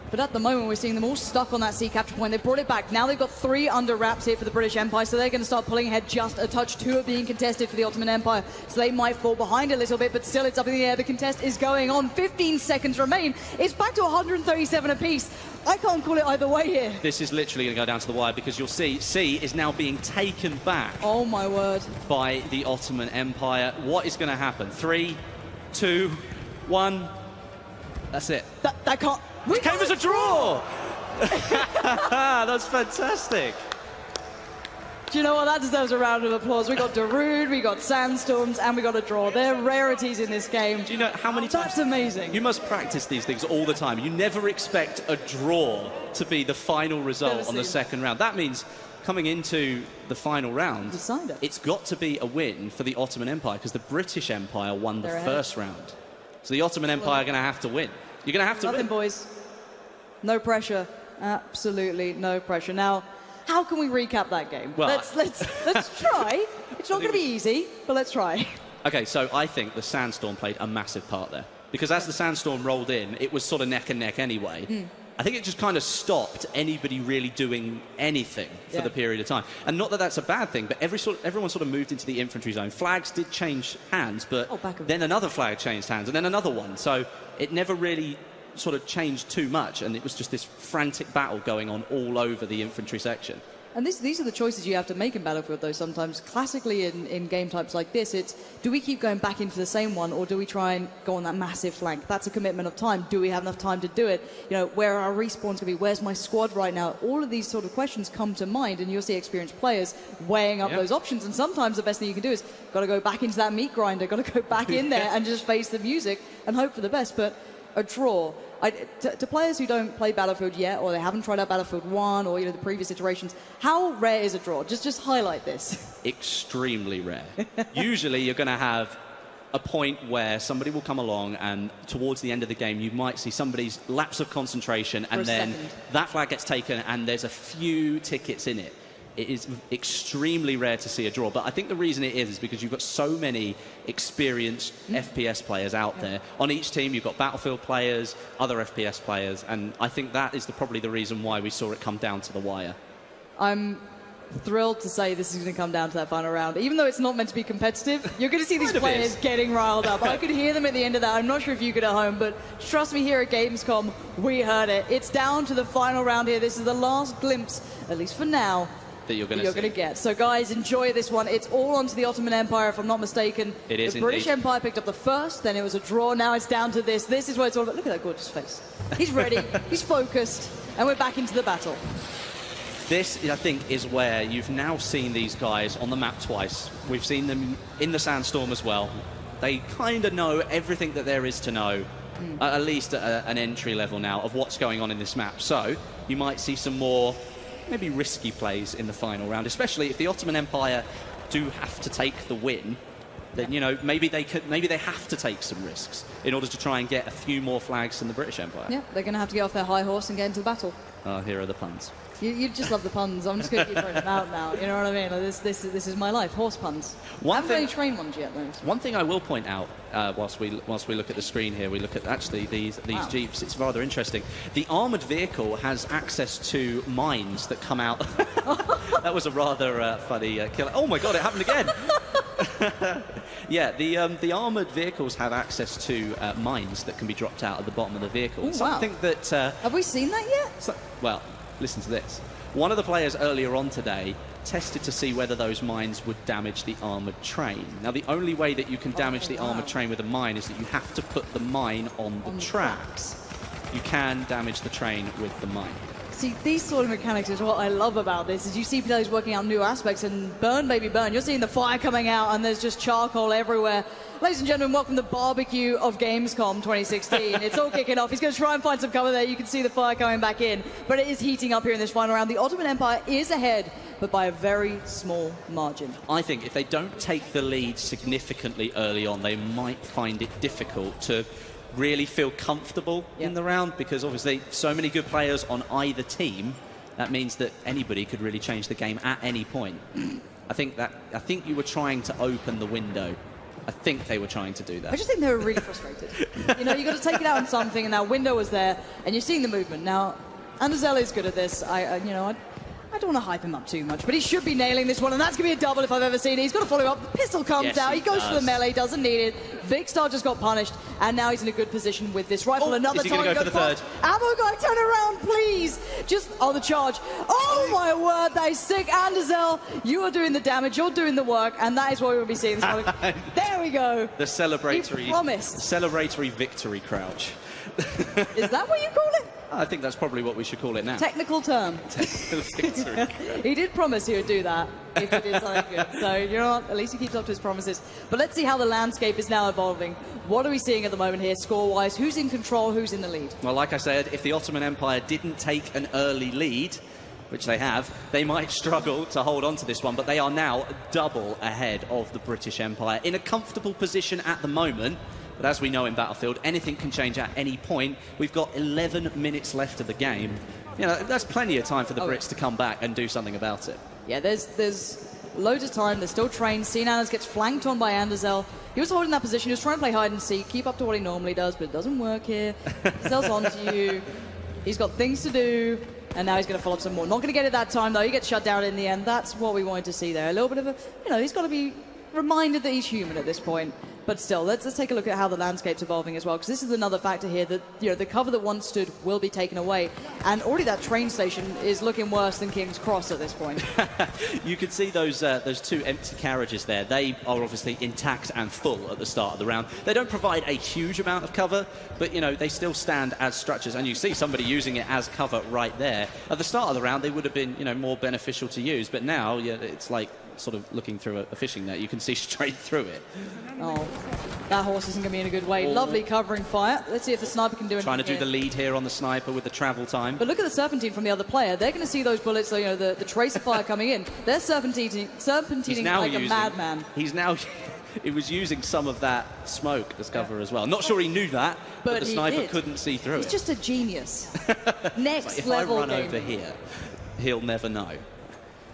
But at the moment, we're seeing them all stuck on that sea capture point. They brought it back. Now they've got 3 under wraps here for the British Empire, so they're going to start pulling ahead just a touch. 2 are being contested for the Ottoman Empire, so they might fall behind a little bit, but still it's up in the air. The contest is going on. 15 seconds remain. It's back to 137 apiece. I can't call it either way here. This is literally going to go down to the wire because you'll see C is now being taken back. Oh, my word. By the Ottoman Empire. What is going to happen? 3, 2, 1. That's it. That can't... It came as a draw! That's fantastic. Do you know what? That deserves a round of applause. We got Darude, we got Sandstorms, and we got a draw. They're rarities in this game. Do you know how many times? That's amazing. You must practice these things all the time. You never expect a draw to be the final result on the second round. That means coming into the final round, it's got to be a win for the Ottoman Empire because the British Empire won the first round. So the Ottoman Empire are going to have to win. You're going to have to win. Boys. No pressure. Absolutely no pressure. Now, how can we recap that game? Well, let's try. It's not going to be easy, but let's try. Okay, so I think the Sandstorm played a massive part there. Because as the Sandstorm rolled in, it was sort of neck and neck anyway. I think it just kind of stopped anybody really doing anything for the period of time. And not that that's a bad thing, but everyone sort of moved into the infantry zone. Flags did change hands, but then another flag changed hands, and then another one. So it never really sort of changed too much, and it was just this frantic battle going on all over the infantry section. And these are the choices you have to make in Battlefield, though, sometimes. Classically, in game types like this, it's, do we keep going back into the same one, or do we try and go on that massive flank? That's a commitment of time. Do we have enough time to do it? You know, where are our respawns going to be? Where's my squad right now? All of these sort of questions come to mind, and you'll see experienced players weighing up those options. And sometimes the best thing you can do is, got to go back into that meat grinder, got to go back in there and just face the music and hope for the best. But a draw... to players who don't play Battlefield yet, or they haven't tried out Battlefield 1 or the previous iterations, how rare is a draw? Just highlight this. Extremely rare. Usually you're going to have a point where somebody will come along and towards the end of the game you might see somebody's lapse of concentration and then that flag gets taken and there's a few tickets in it. It is extremely rare to see a draw, but I think the reason it is because you've got so many experienced FPS players out there. On each team, you've got Battlefield players, other FPS players, and I think that is probably the reason why we saw it come down to the wire. I'm thrilled to say this is going to come down to that final round. Even though it's not meant to be competitive, you're going to see these players getting riled up. I could hear them at the end of that. I'm not sure if you could at home, but trust me, here at Gamescom, we heard it. It's down to the final round here. This is the last glimpse, at least for now, that you're going to get. So guys, enjoy this one. It's all onto the Ottoman Empire, if I'm not mistaken. It is the British Empire picked up the first, then it was a draw. Now it's down to this. This is what it's all about. Look at that gorgeous face. He's ready, he's focused, and we're back into the battle. This, I think, is where you've now seen these guys on the map twice. We've seen them in the Sandstorm as well. They kind of know everything that there is to know, at least at an entry level now, of what's going on in this map. So you might see some more maybe risky plays in the final round, especially if the Ottoman Empire do have to take the win. Then maybe they have to take some risks in order to try and get a few more flags than the British Empire. Yeah, they're going to have to get off their high horse and get into the battle. Oh, here are the puns. You just love the puns. I'm just going to keep throwing them out now. You know what I mean? Like this is my life. Horse puns. I haven't really trained ones yet, though. One thing I will point out whilst we look at the screen here, we look at actually these Jeeps. It's rather interesting. The armoured vehicle has access to mines that come out. That was a rather funny killer. Oh my God! It happened again. Yeah, the armoured vehicles have access to mines that can be dropped out at the bottom of the vehicle. Ooh, something that have we seen that yet? Well, listen to this. One of the players earlier on today tested to see whether those mines would damage the armoured train. Now, the only way that you can damage the armoured train with a mine is that you have to put the mine on the tracks. You can damage the train with the mine. See, these sort of mechanics is what I love about this, is you see players working out new aspects, and burn, baby, burn. You're seeing the fire coming out, and there's just charcoal everywhere. Ladies and gentlemen, welcome to the barbecue of Gamescom 2016. It's all kicking off. He's going to try and find some cover there. You can see the fire coming back in, but it is heating up here in this final round. The Ottoman Empire is ahead, but by a very small margin. I think if they don't take the lead significantly early on, they might find it difficult to really feel comfortable in the round, because obviously so many good players on either team. That means that anybody could really change the game at any point. I think you were trying to open the window. I think they were trying to do that. I just think they were really frustrated. You know, you got to take it out on something, and that window was there, and you're seeing the movement. Now, Anderzel is good at this. I don't want to hype him up too much, but he should be nailing this one, and that's going to be a double if I've ever seen it. He's got to follow up. The pistol comes out. He goes for the melee, doesn't need it. Vikkstar just got punished, and now he's in a good position with this rifle. Another is he going to go for the third? Ammo guy, turn around, please. Just, the charge. Oh, my word, that is sick. Anderzel, you are doing the damage. You're doing the work, and that is what we will be seeing this morning. There we go. The celebratory... He promised. Celebratory victory crouch. Is that what you call it? I think that's probably what we should call it now. Technical term. Technical victory. He did promise he would do that if he did something good. So, you know what? At least he keeps up to his promises. But let's see how the landscape is now evolving. What are we seeing at the moment here, score-wise? Who's in control? Who's in the lead? Well, like I said, if the Ottoman Empire didn't take an early lead, which they have, they might struggle to hold on to this one, but they are now double ahead of the British Empire in a comfortable position at the moment. But as we know in Battlefield, anything can change at any point. We've got 11 minutes left of the game. You know, that's plenty of time for the Brits to come back and do something about it. Yeah, there's loads of time. There's still trains. Seenannas gets flanked on by Anderzel. He was holding that position. He was trying to play hide and seek, keep up to what he normally does, but it doesn't work here. Anderzel's onto you. He's got things to do, and now he's going to follow up some more. Not going to get it that time, though. He gets shut down in the end. That's what we wanted to see there. A little bit of a, he's got to be reminded that he's human at this point. But still, let's take a look at how the landscape's evolving as well, because this is another factor here that, the cover that once stood will be taken away. And already that train station is looking worse than King's Cross at this point. You can see those two empty carriages there. They are obviously intact and full at the start of the round. They don't provide a huge amount of cover, but, they still stand as structures. And you see somebody using it as cover right there. At the start of the round, they would have been, more beneficial to use. But now, it's like sort of looking through a fishing net. You can see straight through it. Oh, that horse isn't going to be in a good way. Lovely covering fire. Let's see if the sniper can do anything. Trying to do the lead here on the sniper with the travel time. But look at the serpentine from the other player. They're going to see those bullets, the tracer fire coming in. They're serpentining like a madman. He was using some of that smoke as cover as well. Not sure he knew that, but the sniper couldn't see through it. He's just a genius. Next if level I run gamer. over here, he'll never know.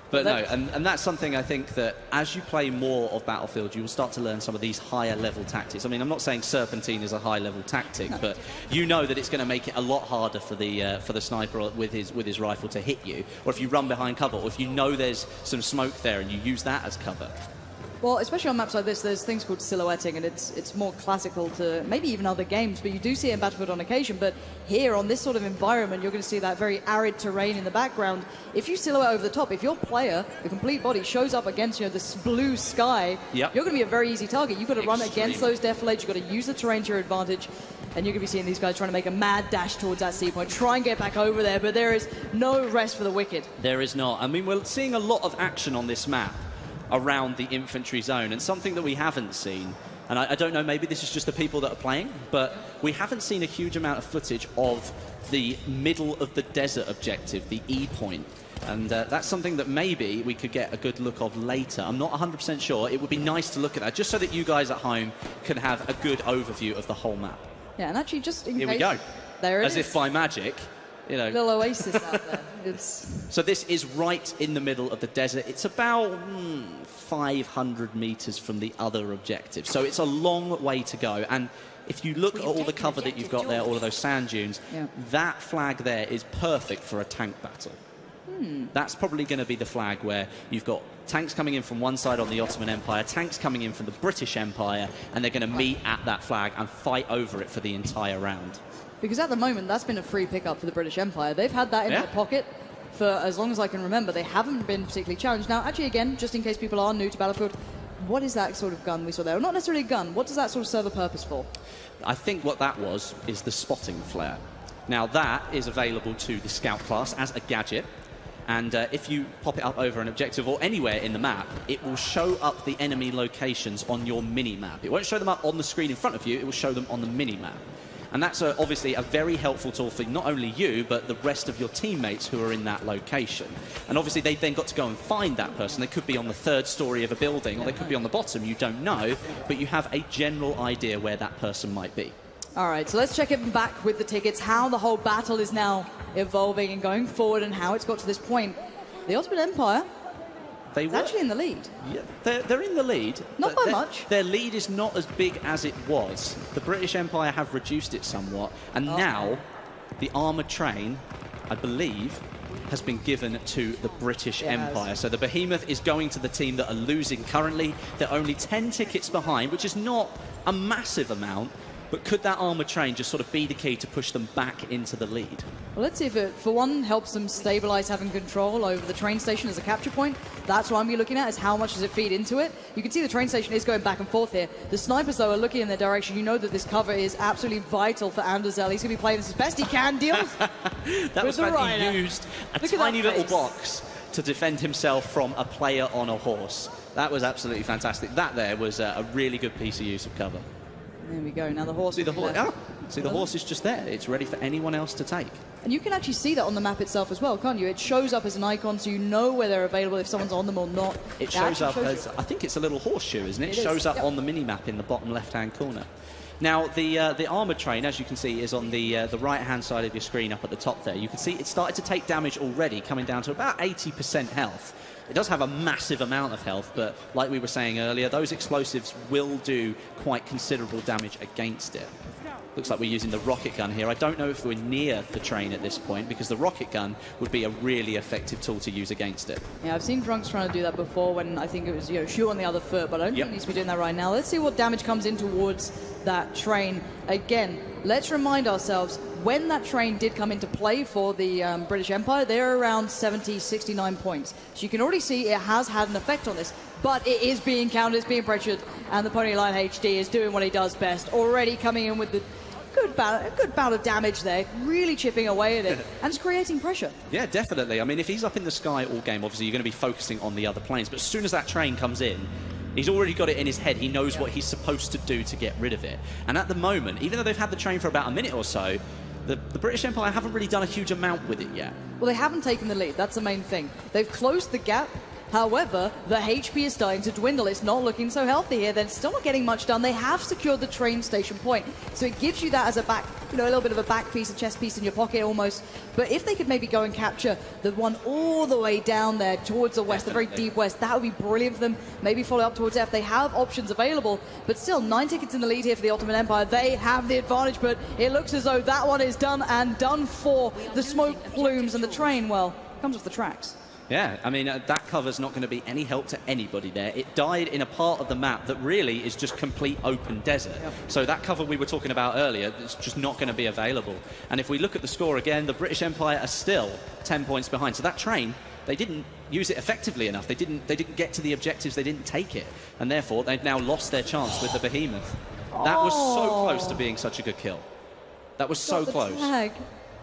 But no, and that's something I think that as you play more of Battlefield, you will start to learn some of these higher level tactics. I mean, I'm not saying Serpentine is a high level tactic, but you know that it's going to make it a lot harder for the sniper with his rifle to hit you, or if you run behind cover, or if you know there's some smoke there and you use that as cover. Well, especially on maps like this, there's things called silhouetting, and it's more classical to maybe even other games, but you do see it in Battlefield on occasion. But here, on this sort of environment, you're going to see that very arid terrain in the background. If you silhouette over the top, if your player, the complete body, shows up against this blue sky, you're going to be a very easy target. You've got to run against those defilades, you've got to use the terrain to your advantage, and you're going to be seeing these guys trying to make a mad dash towards that sea point, try and get back over there, but there is no rest for the wicked. There is not. I mean, we're seeing a lot of action on this map around the infantry zone, and something that we haven't seen, and I don't know, maybe this is just the people that are playing, but we haven't seen a huge amount of footage of the middle of the desert objective, the E point, and that's something that maybe we could get a good look of later. I'm not 100% sure. It would be nice to look at that, just so that you guys at home can have a good overview of the whole map. Yeah, and actually just in Here case, we go. There it As is. if by magic. Little oasis out there. So this is right in the middle of the desert. It's about 500 meters from the other objective. So it's a long way to go. And if you look at all the cover that you've got there, all of those sand dunes, that flag there is perfect for a tank battle. That's probably going to be the flag where you've got tanks coming in from one side on the Ottoman Empire, tanks coming in from the British Empire, and they're going to meet at that flag and fight over it for the entire round. Because at the moment, that's been a free pickup for the British Empire. They've had that in their pocket for as long as I can remember. They haven't been particularly challenged. Now, actually, again, just in case people are new to Battlefield, what is that sort of gun we saw there? Well, not necessarily a gun. What does that sort of serve a purpose for? I think what that is the spotting flare. Now, that is available to the Scout class as a gadget. And if you pop it up over an objective or anywhere in the map, it will show up the enemy locations on your mini-map. It won't show them up on the screen in front of you. It will show them on the mini-map. And that's obviously a very helpful tool for not only you, but the rest of your teammates who are in that location. And obviously, they've then got to go and find that person. They could be on the third story of a building, or they could be on the bottom. You don't know, but you have a general idea where that person might be. All right, so let's check it back with the tickets, how the whole battle is now evolving and going forward and how it's got to this point. The Ottoman Empire is actually in the lead. Yeah, they're in the lead. Not by much. Their lead is not as big as it was. The British Empire have reduced it somewhat, and now the armoured train, I believe, has been given to the British Empire. So the Behemoth is going to the team that are losing currently. They're only 10 tickets behind, which is not a massive amount, but could that armoured train just sort of be the key to push them back into the lead? Well, let's see if it, for one, helps them stabilise having control over the train station as a capture point. That's what I'm looking at, is how much does it feed into it. You can see the train station is going back and forth here. The snipers, though, are looking in their direction. You know that this cover is absolutely vital for Anderzel. He's going to be playing this as best he can. Deals that was when he used a tiny little box to defend himself from a player on a horse. That was absolutely fantastic. That there was a really good piece of use of cover. There we go. Now the horse. See the horse is just there. It's ready for anyone else to take. And you can actually see that on the map itself as well, can't you? It shows up as an icon, so you know where they're available, if someone's on them or not. It shows up as, I think it's a little horseshoe, isn't it? It shows up on the mini-map in the bottom left-hand corner. Now, the armoured train, as you can see, is on the right-hand side of your screen up at the top there. You can see it started to take damage already, coming down to about 80% health. It does have a massive amount of health, but like we were saying earlier, those explosives will do quite considerable damage against it. Looks like we're using the rocket gun here. I don't know if we're near the train at this point, because the rocket gun would be a really effective tool to use against it. Yeah, I've seen Drunks trying to do that before when I think it was, shoot on the other foot, but I don't think he needs to be doing that right now. Let's see what damage comes in towards that train. Again, let's remind ourselves, when that train did come into play for the British Empire, they're around 70, 69 points. So you can already see it has had an effect on this, but it is being countered, it's being pressured, and the Pony Line HD is doing what he does best, already coming in with the a good bout of damage there, really chipping away at it, and it's creating pressure. Yeah, definitely. I mean, if he's up in the sky all game, obviously you're going to be focusing on the other planes, but as soon as that train comes in, he's already got it in his head. He knows what he's supposed to do to get rid of it. And at the moment, even though they've had the train for about a minute or so, the British Empire haven't really done a huge amount with it yet. Well, they haven't taken the lead. That's the main thing. They've closed the gap. However, the HP is starting to dwindle. It's not looking so healthy here. They're still not getting much done. They have secured the train station point. So it gives you that as a back, a little bit of a back piece, a chest piece in your pocket almost. But if they could maybe go and capture the one all the way down there towards the west, the very deep west, that would be brilliant for them. Maybe follow up towards F. They have options available, but still 9 tickets in the lead here for the Ottoman Empire. They have the advantage, but it looks as though that one is done and done for. The smoke plumes and the train, well, comes off the tracks. Yeah, I mean, that cover's not going to be any help to anybody there. It died in a part of the map that really is just complete open desert. Yep. So that cover we were talking about earlier is just not going to be available. And if we look at the score again, the British Empire are still 10 points behind. So that train, they didn't use it effectively enough. They didn't get to the objectives. They didn't take it. And therefore, they've now lost their chance with the Behemoth. That was so close to being such a good kill. That was so close. Tag.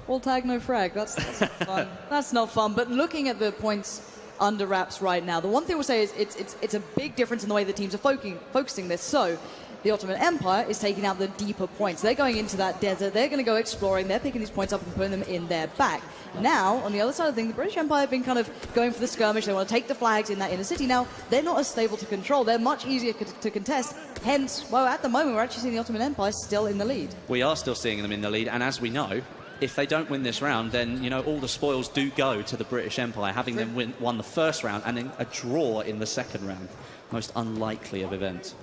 All tag, no frag. That's not fun. That's not fun. But looking at the points under wraps right now, the one thing we'll say is it's a big difference in the way the teams are focusing this. So the Ottoman Empire is taking out the deeper points. They're going into that desert. They're going to go exploring. They're picking these points up and putting them in their back. Now, on the other side of things, the British Empire have been kind of going for the skirmish. They want to take the flags in that inner city. Now, they're not as stable to control. They're much easier to contest. Hence, well, at the moment, we're actually seeing the Ottoman Empire still in the lead. We are still seeing them in the lead. And as we know, if they don't win this round, then, all the spoils do go to the British Empire, having them won the first round and then a draw in the second round. Most unlikely of events.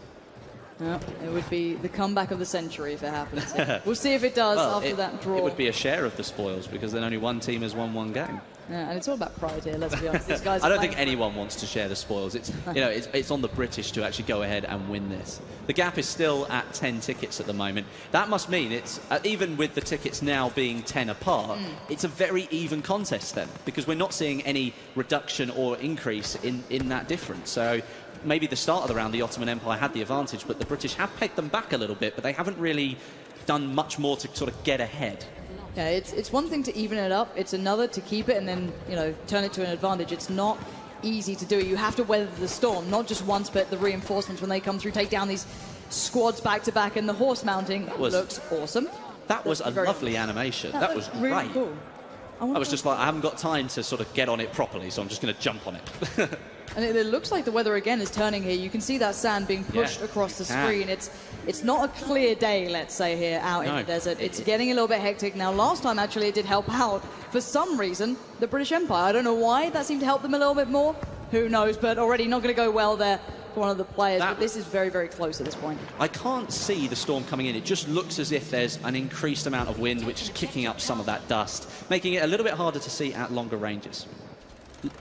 Yeah, it would be the comeback of the century if it happens. We'll see if it does after that draw. It would be a share of the spoils, because then only one team has won one game. Yeah, and it's all about pride here, let's be honest. These guys I don't think anyone wants to share the spoils. It's, it's on the British to actually go ahead and win this. The gap is still at 10 tickets at the moment. That must mean it's, even with the tickets now being 10 apart, it's a very even contest then, because we're not seeing any reduction or increase in that difference. So maybe the start of the round, the Ottoman Empire had the advantage, but the British have pegged them back a little bit, but they haven't really done much more to sort of get ahead. Yeah, it's one thing to even it up. It's another to keep it and then, turn it to an advantage. It's not easy to do. You have to weather the storm, not just once, but the reinforcements when they come through, take down these squads back to back, and the horse mounting looks awesome. That was a lovely animation. That was really great. Cool. I was just like, I haven't got time to sort of get on it properly, so I'm just going to jump on it. And it looks like the weather again is turning here. You can see that sand being pushed across the screen. It's not a clear day, let's say, here out in the desert. It's getting a little bit hectic. Now, last time, actually, it did help out. For some reason, the British Empire. I don't know why. That seemed to help them a little bit more. Who knows? But already not going to go well there for one of the players. But this is very, very close at this point. I can't see the storm coming in. It just looks as if there's an increased amount of wind, which is kicking up some of that dust, making it a little bit harder to see at longer ranges.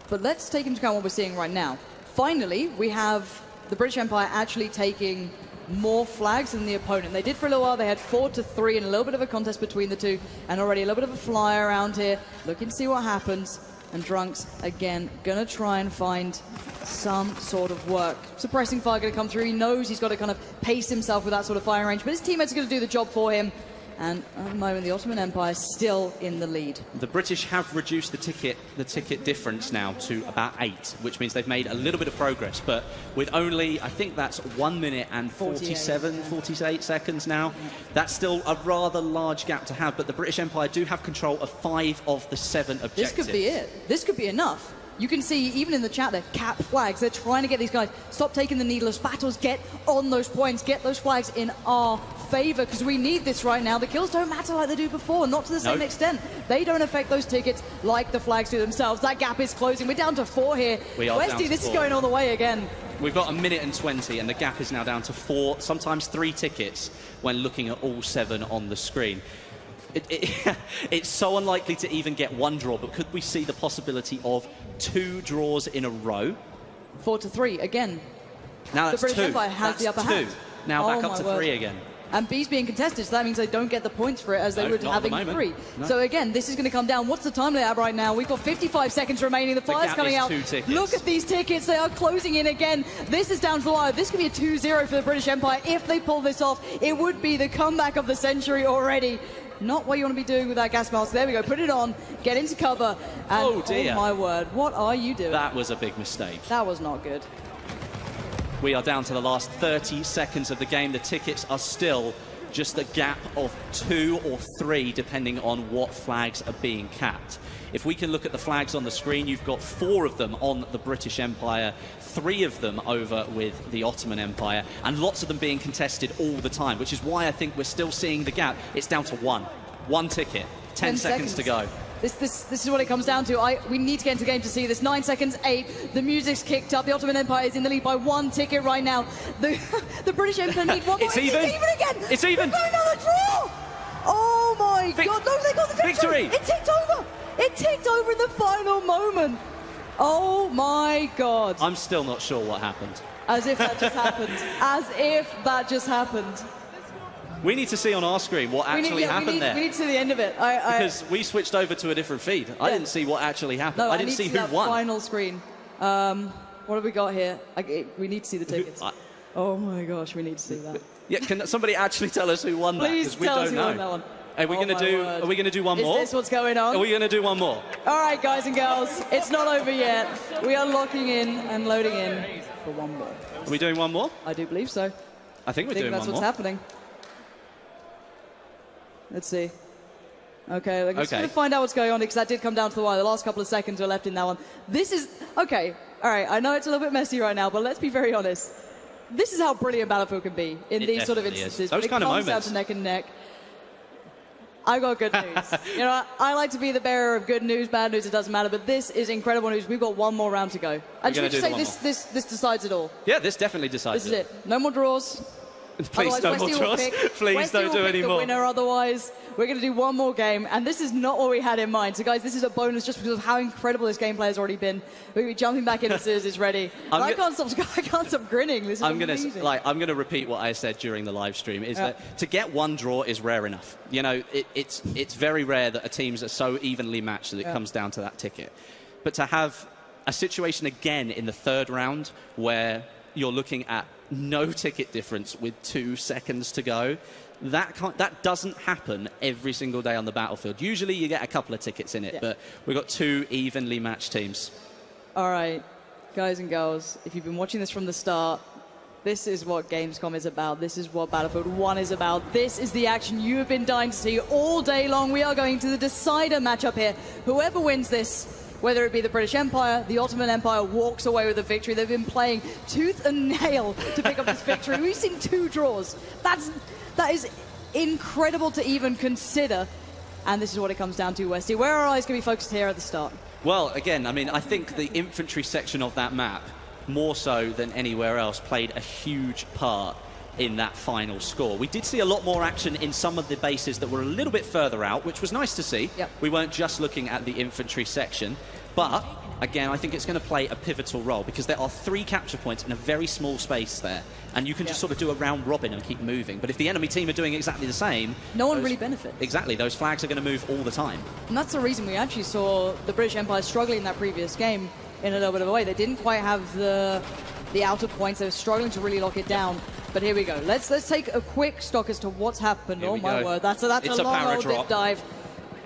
But let's take into account what we're seeing right now. Finally, we have the British Empire actually taking more flags than the opponent. They did for a little while. They had 4-3 and a little bit of a contest between the two, and already a little bit of a fly around here. Looking to see what happens. And Drunks, again, going to try and find some sort of work. Suppressing fire going to come through. He knows he's got to kind of pace himself with that sort of firing range, but his teammates are going to do the job for him. And at the moment, the Ottoman Empire is still in the lead. The British have reduced the ticket difference now to about 8, which means they've made a little bit of progress. But with only, I think that's 1 minute and 48 seconds now, that's still a rather large gap to have. But the British Empire do have control of 5 of the 7 objectives. This could be it. This could be enough. You can see, even in the chat, they're cap flags. They're trying to get these guys, stop taking the needless battles, get on those points, get those flags in our favor, because we need this right now. The kills don't matter like they do before, not to the same extent. They don't affect those tickets like the flags do themselves. That gap is closing. We're down to 4 here. Westy, this is going all the way again. We've got 1 minute and 20, and the gap is now down to 4, sometimes 3 tickets when looking at all 7 on the screen. It's so unlikely to even get 1 draw, but could we see the possibility of 2 draws in a row? 4-3 again. Now that's the British 2. Empire has the upper hand. Now back up to 3 again. And B's being contested, so that means they don't get the points for it as they would having 3. No. So again, this is going to come down. What's the time they have right now? We've got 55 seconds remaining. The fire's coming out. 2 tickets. Look at these tickets. They are closing in again. This is down to the wire. This could be a 2-0 for the British Empire. If they pull this off, it would be the comeback of the century already. Not what you want to be doing with that gas mask. There we go. Put it on. Get into cover. And oh, dear. Oh, my word. What are you doing? That was a big mistake. That was not good. We are down to the last 30 seconds of the game. The tickets are still just a gap of 2 or 3, depending on what flags are being capped. If we can look at the flags on the screen, you've got 4 of them on the British Empire, 3 of them over with the Ottoman Empire, and lots of them being contested all the time, which is why I think we're still seeing the gap. It's down to 1. 1 ticket. 10 seconds to go. This is what it comes down to. We need to get into the game to see this. 9 seconds, 8. The music's kicked up. The Ottoman Empire is in the lead by 1 ticket right now. The British Empire need 1 more. It's even. It's even again. It's even. We're going on a draw. Oh my God! No, they got the victory. It ticked over. It ticked over in the final moment. Oh my God! I'm still not sure what happened. As if that just happened. As if that just happened. We need to see on our screen what actually happened there. We need to see the end of it. Because we switched over to a different feed. Yeah. I didn't see what actually happened. No, I didn't see who won. Final screen. What have we got here? We need to see the tickets. Oh my gosh, we need to see that. Yeah, can somebody actually tell us who won that? Please tell us who won that one. Are we going to do one more? Is this what's going on? Are we going to do one more? All right, guys and girls, it's not over yet. We are locking in and loading in for one more. Are we doing one more? I do believe so. I think we're doing one more. That's what's happening. Let's see. Okay, I'm just going to find out what's going on because that did come down to the wire. The last couple of seconds were left in that one. This is... Okay, all right, I know it's a little bit messy right now, but let's be very honest. This is how brilliant Battlefield can be in these sort of instances. Those kind of moments. It comes down to neck and neck. I've got good news. You know, I like to be the bearer of good news, bad news, it doesn't matter, but this is incredible news. We've got 1 more round to go. And should we just say this decides it all? Yeah, this definitely decides it. This is it. No more draws. Please, no more draws. Please don't do any more. The winner otherwise. We're going to do 1 more game, and this is not what we had in mind. So, guys, this is a bonus just because of how incredible this gameplay has already been. We're going to be jumping back in as soon as it's ready. I can't stop grinning. This is amazing. I'm going to repeat what I said during the live stream, is that to get 1 draw is rare enough. You know, it's very rare that teams are so evenly matched that it comes down to that ticket. But to have a situation again in the 3rd round where you're looking at no ticket difference with 2 seconds to go, that doesn't happen every single day on the battlefield. Usually you get a couple of tickets in it, but we've got 2 evenly matched teams. All right, guys and girls, if you've been watching this from the start, this is what Gamescom is about. This is what Battlefield 1 is about. This is the action you have been dying to see all day long. We are going to the decider matchup here. Whoever wins this whether it be the British Empire, the Ottoman Empire walks away with a victory. They've been playing tooth and nail to pick up this victory. We've seen 2 draws. That is incredible to even consider. And this is what it comes down to, Westy. Where are our eyes going to be focused here at the start? Well, again, I mean, I think the infantry section of that map, more so than anywhere else, played a huge part in that final score. We did see a lot more action in some of the bases that were a little bit further out, which was nice to see. Yep. We weren't just looking at the infantry section, but again, I think it's going to play a pivotal role because there are 3 capture points in a very small space there, and you can just sort of do a round robin and keep moving. But if the enemy team are doing exactly the same, no one really benefits. Exactly, those flags are going to move all the time. And that's the reason we actually saw the British Empire struggling in that previous game in a little bit of a way. They didn't quite have the outer points. They were struggling to really lock it down. But here we go. Let's take a quick stock as to what's happened. Oh my word, that's a long old dip dive.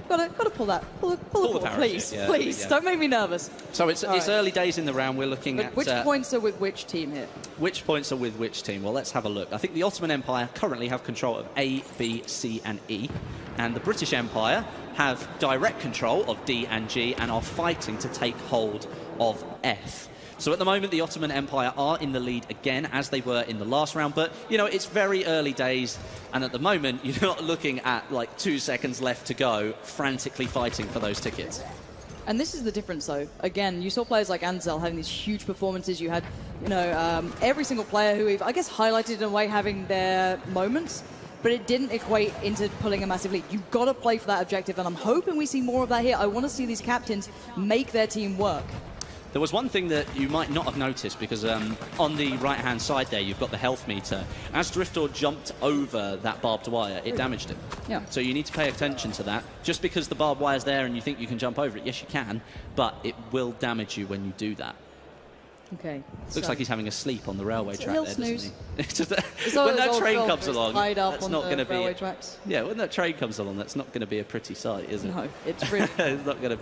Gotta pull that. Pull the please, yeah, please. Don't make me nervous. So it's early days in the round. We're looking at which points are with which team here? Which points are with which team? Well, let's have a look. I think the Ottoman Empire currently have control of A, B, C, and E, and the British Empire have direct control of D and G and are fighting to take hold of F. So at the moment, the Ottoman Empire are in the lead again, as they were in the last round. But, you know, it's very early days. And at the moment, you're not looking at, like, 2 seconds left to go, frantically fighting for those tickets. And this is the difference, though. Again, you saw players like Ansel having these huge performances. You had, you know, every single player who we've, I guess, highlighted in a way having their moments. But it didn't equate into pulling a massive lead. You've got to play for that objective. And I'm hoping we see more of that here. I want to see these captains make their team work. There was one thing that you might not have noticed, because on the right-hand side there, you've got the health meter. As Driftor jumped over that barbed wire, it damaged him. Yeah. So you need to pay attention to that. Just because the barbed wire's there and you think you can jump over it, yes, you can, but it will damage you when you do that. Okay. Looks like he's having a sleep on the railway track there, doesn't he? When that train comes along, that's not going to be... tracks. Yeah, when that train comes along, that's not going to be a pretty sight, is it? No, it's really... It's not going to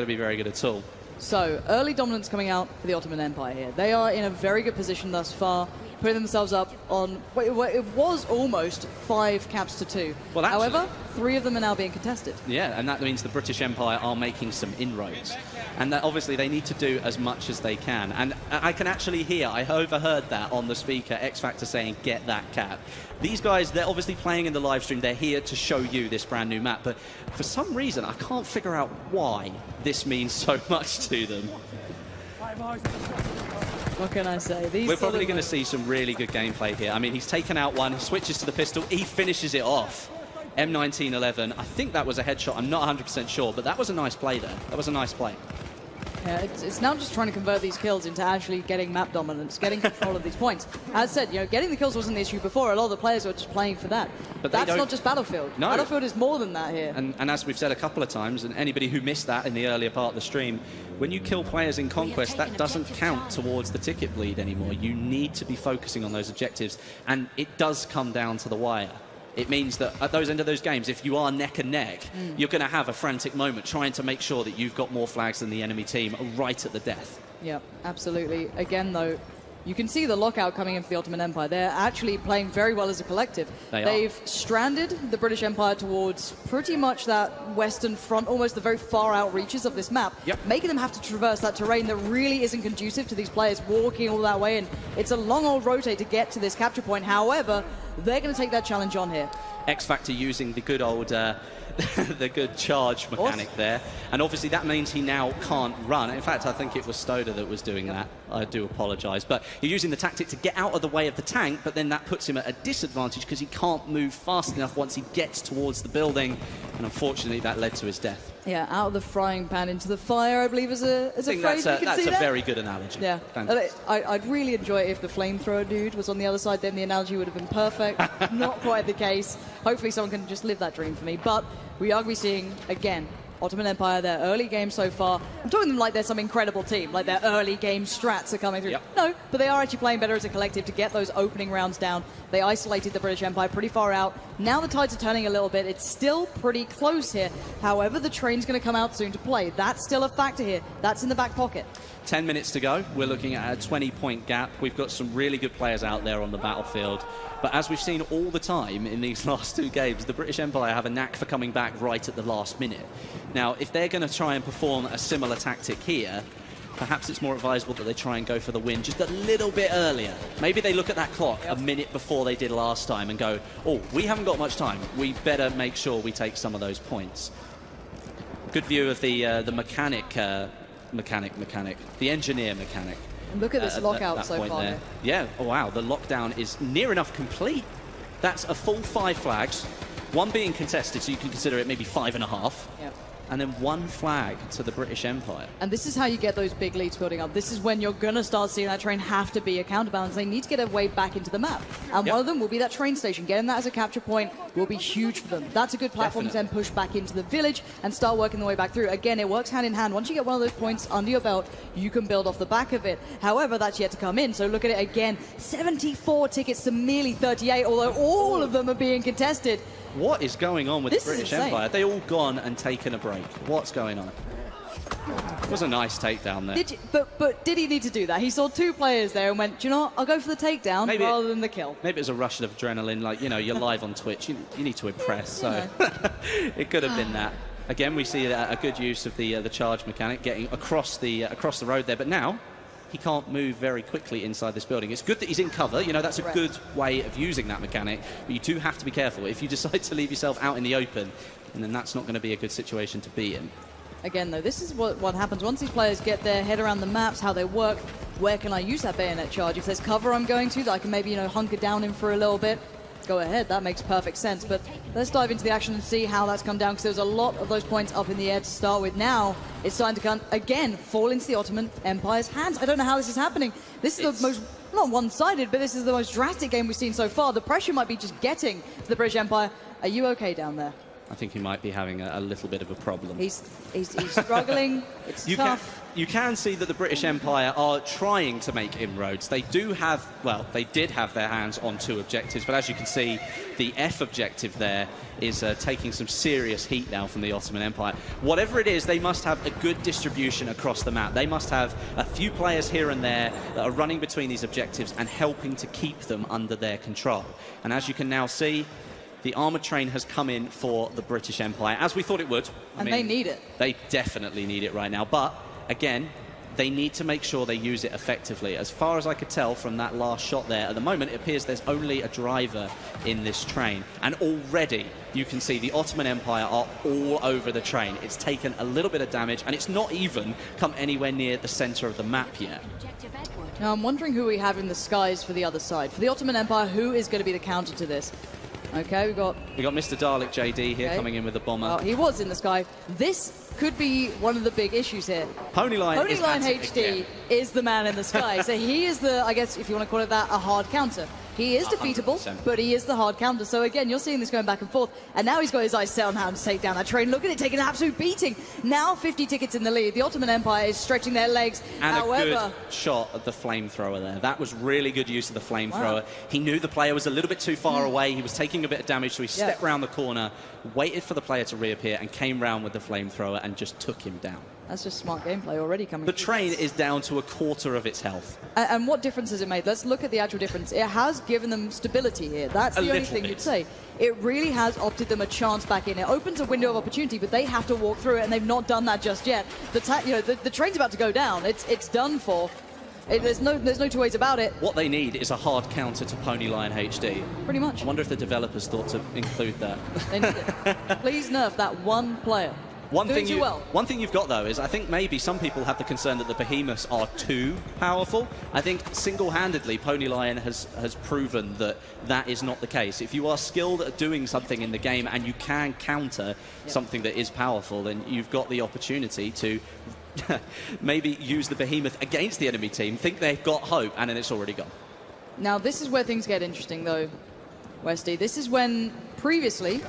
be very good at all. So, early dominance coming out for the Ottoman Empire here. They are in a very good position thus far, putting themselves up on what it was almost 5 caps to 2. Well, actually, however, 3 of them are now being contested. Yeah, and that means the British Empire are making some inroads. And that obviously they need to do as much as they can. And I can actually hear, I overheard that on the speaker, X Factor saying, get that cap. These guys, they're obviously playing in the live stream. They're here to show you this brand new map. But for some reason, I can't figure out why this means so much to them. What can I say? We're probably going to see some really good gameplay here. I mean, he's taken out one, switches to the pistol, he finishes it off. M1911, I think that was a headshot, I'm not 100% sure, but that was a nice play there. That was a nice play. Yeah, it's now just trying to convert these kills into actually getting map dominance, getting control of these points. As said, you know, getting the kills wasn't the issue before. A lot of the players were just playing for that. But that's not just Battlefield. No. Battlefield is more than that here. And as we've said a couple of times, and anybody who missed that in the earlier part of the stream, when you kill players in Conquest, that doesn't count towards the ticket bleed anymore. You need to be focusing on those objectives, and it does come down to the wire. It means that at those end of those games, if you are neck and neck, you're going to have a frantic moment trying to make sure that you've got more flags than the enemy team right at the death. Yeah, absolutely. Again, though, you can see the lockout coming in for the Ottoman Empire. They're actually playing very well as a collective. They've stranded the British Empire towards pretty much that western front, almost the very far out reaches of this map, making them have to traverse that terrain that really isn't conducive to these players walking all that way. And it's a long old rotate to get to this capture point. However, they're going to take that challenge on here. X Factor using the good old, the good charge mechanic there. And obviously that means he now can't run. In fact, I think it was Stoder that was doing that. I do apologise. But you're using the tactic to get out of the way of the tank, but then that puts him at a disadvantage because he can't move fast enough once he gets towards the building. And unfortunately, that led to his death. Yeah, out of the frying pan into the fire, I believe, is a phrase. That's a very good analogy. Yeah, I'd really enjoy it if the flamethrower dude was on the other side. Then the analogy would have been perfect. Not quite the case. Hopefully, someone can just live that dream for me. But we are going to be seeing again Ottoman Empire, their early game so far. I'm talking to them like they're some incredible team, like their early game strats are coming through. No, but they are actually playing better as a collective to get those opening rounds down. They isolated the British Empire pretty far out. Now the tides are turning a little bit. It's still pretty close here. However, the train's going to come out soon to play. That's still a factor here. That's in the back pocket. 10 minutes to go. We're looking at a 20-point gap. We've got some really good players out there on the battlefield. But as we've seen all the time in these last 2 games, the British Empire have a knack for coming back right at the last minute. Now, if they're going to try and perform a similar tactic here, perhaps it's more advisable that they try and go for the win just a little bit earlier. Maybe they look at that clock a minute before they did last time and go, oh, we haven't got much time. We better make sure we take some of those points. Good view of the mechanic, the engineer mechanic. And look at this lockout so far. There. Yeah, oh wow, the lockdown is near enough complete. That's a full 5 flags, 1 being contested, so you can consider it maybe 5.5. Yep. And then 1 flag to the British Empire. And this is how you get those big leads building up. This is when you're going to start seeing that train have to be a counterbalance. They need to get a way back into the map. And one of them will be that train station. Getting that as a capture point will be huge for them. That's a good platform to then push back into the village and start working the way back through. Again, it works hand in hand. Once you get one of those points under your belt, you can build off the back of it. However, that's yet to come in. So look at it again. 74 tickets to merely 38, although all of them are being contested. What is going on with the British Empire? They all gone and taken a break. What's going on? It was a nice takedown there. But did he need to do that? He saw 2 players there and went, do you know what? I'll go for the takedown rather than the kill. Maybe it was a rush of adrenaline, like, you know, you're live on Twitch. You need to impress, so it could have been that. Again, we see a good use of the charge mechanic getting across the road there, but now he can't move very quickly inside this building. It's good that he's in cover, you know, that's a good way of using that mechanic, but you do have to be careful. If you decide to leave yourself out in the open, and then that's not going to be a good situation to be in. Again, though, this is what happens once these players get their head around the maps, how they work. Where can I use that bayonet charge? If there's cover I'm going to, that I can maybe, you know, hunker down in for a little bit, go ahead, that makes perfect sense. But let's dive into the action and see how that's come down, because there's a lot of those points up in the air to start with. Now it's starting to come again, fall into the Ottoman Empire's hands. I don't know how this is happening. This is the most, not one-sided, but this is the most drastic game we've seen so far. The pressure might be just getting to the British Empire. Are you okay down there? I think he might be having a little bit of a problem. He's struggling. It's tough. You can see that the British Empire are trying to make inroads. They do have, well, they did have their hands on 2 objectives, but as you can see, the F objective there is taking some serious heat now from the Ottoman Empire. Whatever it is, they must have a good distribution across the map. They must have a few players here and there that are running between these objectives and helping to keep them under their control. And as you can now see, the armoured train has come in for the British Empire, as we thought it would. I mean, they need it. They definitely need it right now. But, again, they need to make sure they use it effectively. As far as I could tell from that last shot there, at the moment, it appears there's only a driver in this train. And already, you can see the Ottoman Empire are all over the train. It's taken a little bit of damage, and it's not even come anywhere near the centre of the map yet. Now, I'm wondering who we have in the skies for the other side. For the Ottoman Empire, who is going to be the counter to this? Okay, we got Mr. Dalek JD here coming in with the bomber. Well, he was in the sky. This could be one of the big issues here. Ponyline HD is the man in the sky. So he is the, I guess, if you want to call it that, a hard counter. He is defeatable, 100%. But he is the hard counter. So again, you're seeing this going back and forth. And now he's got his eyes set on how to take down that train. Look at it, taking an absolute beating. Now 50 tickets in the lead. The Ottoman Empire is stretching their legs. And a good shot of the flamethrower there. That was really good use of the flamethrower. Wow. He knew the player was a little bit too far away. He was taking a bit of damage, so he stepped round the corner, waited for the player to reappear, and came round with the flamethrower and just took him down. That's just smart gameplay already coming. The train is down to a quarter of its health. And what difference has it made? Let's look at the actual difference. It has given them stability here. That's the only thing you'd say. It really has opted them a chance back in. It opens a window of opportunity, but they have to walk through it, and they've not done that just yet. The train's about to go down. It's done for. There's no 2 ways about it. What they need is a hard counter to Ponyline HD. Pretty much. I wonder if the developers thought to include that. They need it. Please nerf that one player. One thing you've got, though, is I think maybe some people have the concern that the behemoths are too powerful. I think single-handedly Ponyline has proven that that is not the case. If you are skilled at doing something in the game and you can counter something that is powerful, then you've got the opportunity to maybe use the behemoth against the enemy team, think they've got hope, and then it's already gone. Now, this is where things get interesting, though, Westy. This is when, previously,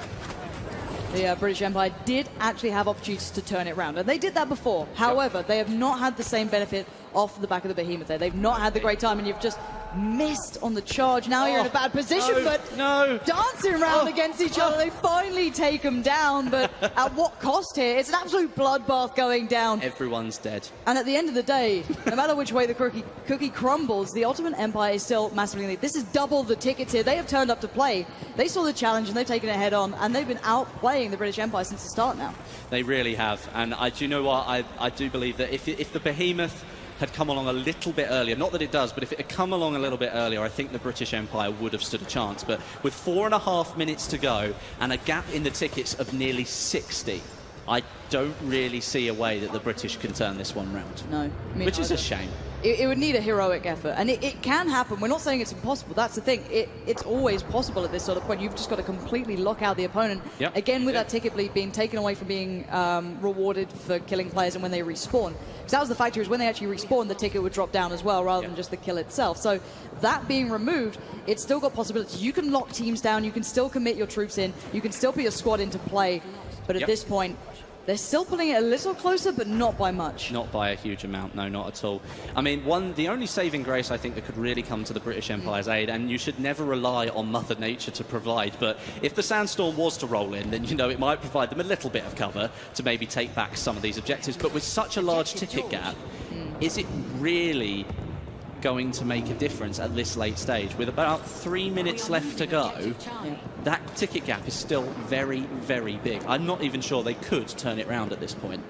the British Empire did actually have opportunities to turn it around, and they did that before. However, they have not had the same benefit off the back of the behemoth there. They've not had the great time, and you've just missed on the charge. Now you're in a bad position, but dancing around against each other, they finally take them down, but at what cost here? It's an absolute bloodbath going down. Everyone's dead. And at the end of the day, no matter which way the cookie crumbles, the Ottoman Empire is still massively in the lead. This is double the tickets here. They have turned up to play. They saw the challenge and they've taken it head on, and they've been outplaying the British Empire since the start now. They really have. And do you know what? I do believe that if the Behemoth had come along a little bit earlier, not that it does, but if it had come along a little bit earlier, I think the British Empire would have stood a chance. But with 4.5 minutes to go and a gap in the tickets of nearly 60, I don't really see a way that the British can turn this one round. No. Which is a shame. It would need a heroic effort, and it can happen. We're not saying it's impossible. That's the thing. It's always possible at this sort of point. You've just got to completely lock out the opponent. Yep. Again, with that ticket bleed being taken away from being rewarded for killing players and when they respawn. Because that was the factor, is when they actually respawn, the ticket would drop down as well, rather than just the kill itself. So that being removed, it's still got possibilities. You can lock teams down. You can still commit your troops in. You can still put your squad into play. But at this point, they're still putting it a little closer, but not by much. Not by a huge amount, no, not at all. I mean, the only saving grace I think that could really come to the British Empire's aid, and you should never rely on Mother Nature to provide, but if the sandstorm was to roll in, then, you know, it might provide them a little bit of cover to maybe take back some of these objectives. But with such a large ticket gap, is it really going to make a difference at this late stage? With about 3 minutes left to go, that ticket gap is still very, very big. I'm not even sure they could turn it round at this point.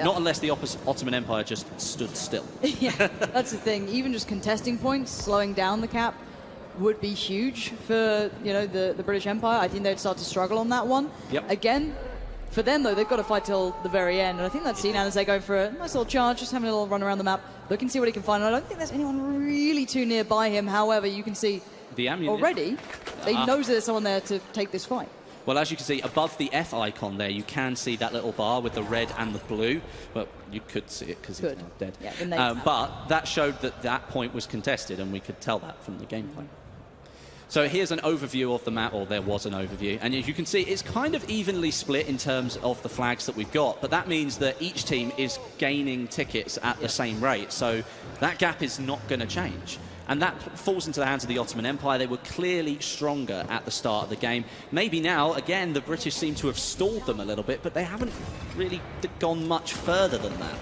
Not unless the Ottoman Empire just stood still. Yeah, that's the thing. Even just contesting points, slowing down the cap, would be huge for, you know, the British Empire. I think they'd start to struggle on that one. Again, for them, though, they've got to fight till the very end. And I think that's Sinan as they go for a nice little charge, just having a little run around the map, look and see what he can find. And I don't think there's anyone really too nearby him. However, you can see already, they knows there's someone there to take this fight. Well, as you can see, above the F icon there, you can see that little bar with the red and the blue. Well, you could see it because it's not dead. Yeah, but that showed that that point was contested, and we could tell that from the gameplay. So here's an overview of the map, or there was an overview, and as you can see, it's kind of evenly split in terms of the flags that we've got, but that means that each team is gaining tickets at the same rate, so that gap is not going to change. And that falls into the hands of the Ottoman Empire. They were clearly stronger at the start of the game. Maybe now, again, the British seem to have stalled them a little bit, but they haven't really gone much further than that.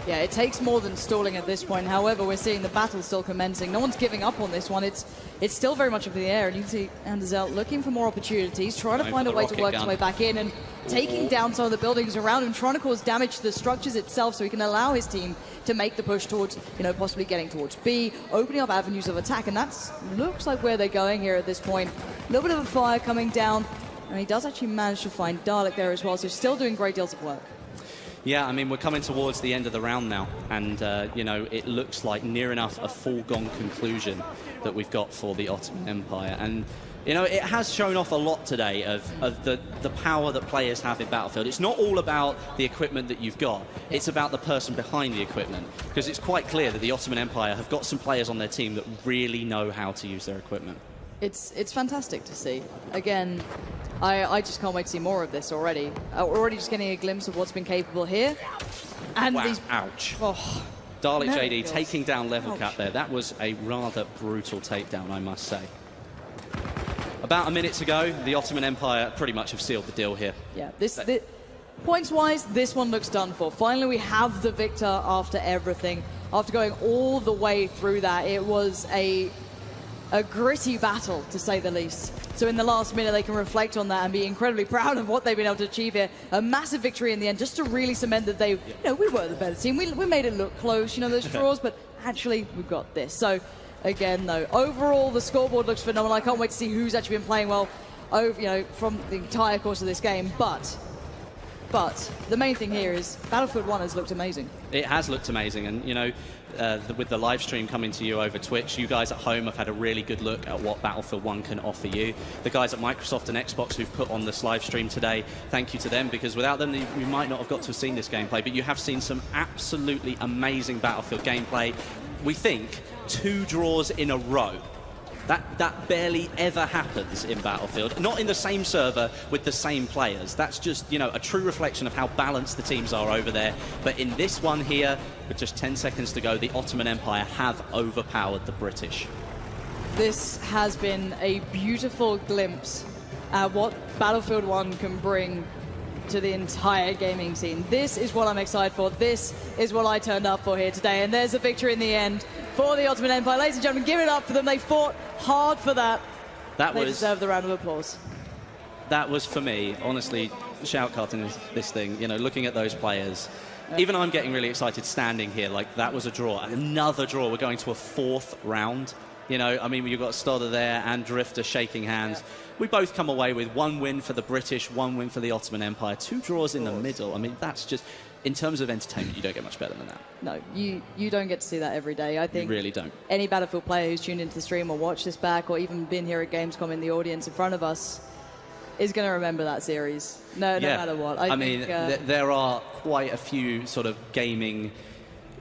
Yeah, it takes more than stalling at this point. However, we're seeing the battle still commencing. No one's giving up on this one. It's still very much up in the air, and you can see Anderzel looking for more opportunities, trying to find a way to work his way back in, and taking down some of the buildings around him, trying to cause damage to the structures itself so he can allow his team to make the push towards, you know, possibly getting towards B, opening up avenues of attack, and that's looks like where they're going here at this point. A little bit of a fire coming down, and he does actually manage to find Dalek there as well, so still doing great deals of work. Yeah, I mean, we're coming towards the end of the round now, and, you know, it looks like near enough a foregone conclusion that we've got for the Ottoman Empire. And, you know, it has shown off a lot today of the power that players have in Battlefield. It's not all about the equipment that you've got, it's about the person behind the equipment, because it's quite clear that the Ottoman Empire have got some players on their team that really know how to use their equipment. It's fantastic to see. Again, I just can't wait to see more of this already. We're already just getting a glimpse of what's been capable here. And wow, these... ouch. Oh, Dalek JD taking down level cap there. That was a rather brutal takedown, I must say. About a minute to go, the Ottoman Empire pretty much have sealed the deal here. Yeah, points-wise, this one looks done for. Finally, we have the victor after everything. After going all the way through that, it was a gritty battle, to say the least. So in the last minute, they can reflect on that and be incredibly proud of what they've been able to achieve here. A massive victory in the end, just to really cement that they, you know, we were the better team. We made it look close, you know, those draws, but actually, we've got this. So again, though, overall, the scoreboard looks phenomenal. I can't wait to see who's actually been playing well, you know, from the entire course of this game. But the main thing here is Battlefield 1 has looked amazing. It has looked amazing, and, you know, with the live stream coming to you over Twitch, you guys at home have had a really good look at what Battlefield 1 can offer you. The guys at Microsoft and Xbox who've put on this live stream today, thank you to them, because without them, we might not have got to have seen this gameplay, but you have seen some absolutely amazing Battlefield gameplay. We think 2 draws in a row. That barely ever happens in Battlefield. Not in the same server with the same players. That's just, you know, a true reflection of how balanced the teams are over there. But in this one here, with just 10 seconds to go, the Ottoman Empire have overpowered the British. this has been a beautiful glimpse at what Battlefield 1 can bring to the entire gaming scene. This is what I'm excited for. This is what I turned up for here today. And there's a victory in the end for the Ottoman Empire. Ladies and gentlemen, give it up for them. They fought hard for that. They deserve the round of applause. That was, for me, honestly, shout-cutting this thing, you know, looking at those players. Even I'm getting really excited standing here, like that was a draw. Another draw. We're going to a 4th round. You know, I mean, you've got Stoddard there and Drifter shaking hands. Yeah. We both come away with 1 win for the British, 1 win for the Ottoman Empire, 2 draws in the middle. I mean, that's just, in terms of entertainment, you don't get much better than that. No, you don't get to see that every day. I think you really don't. Any Battlefield player who's tuned into the stream or watched this back or even been here at Gamescom in the audience in front of us is going to remember that series, no matter what. I mean, there are quite a few sort of gaming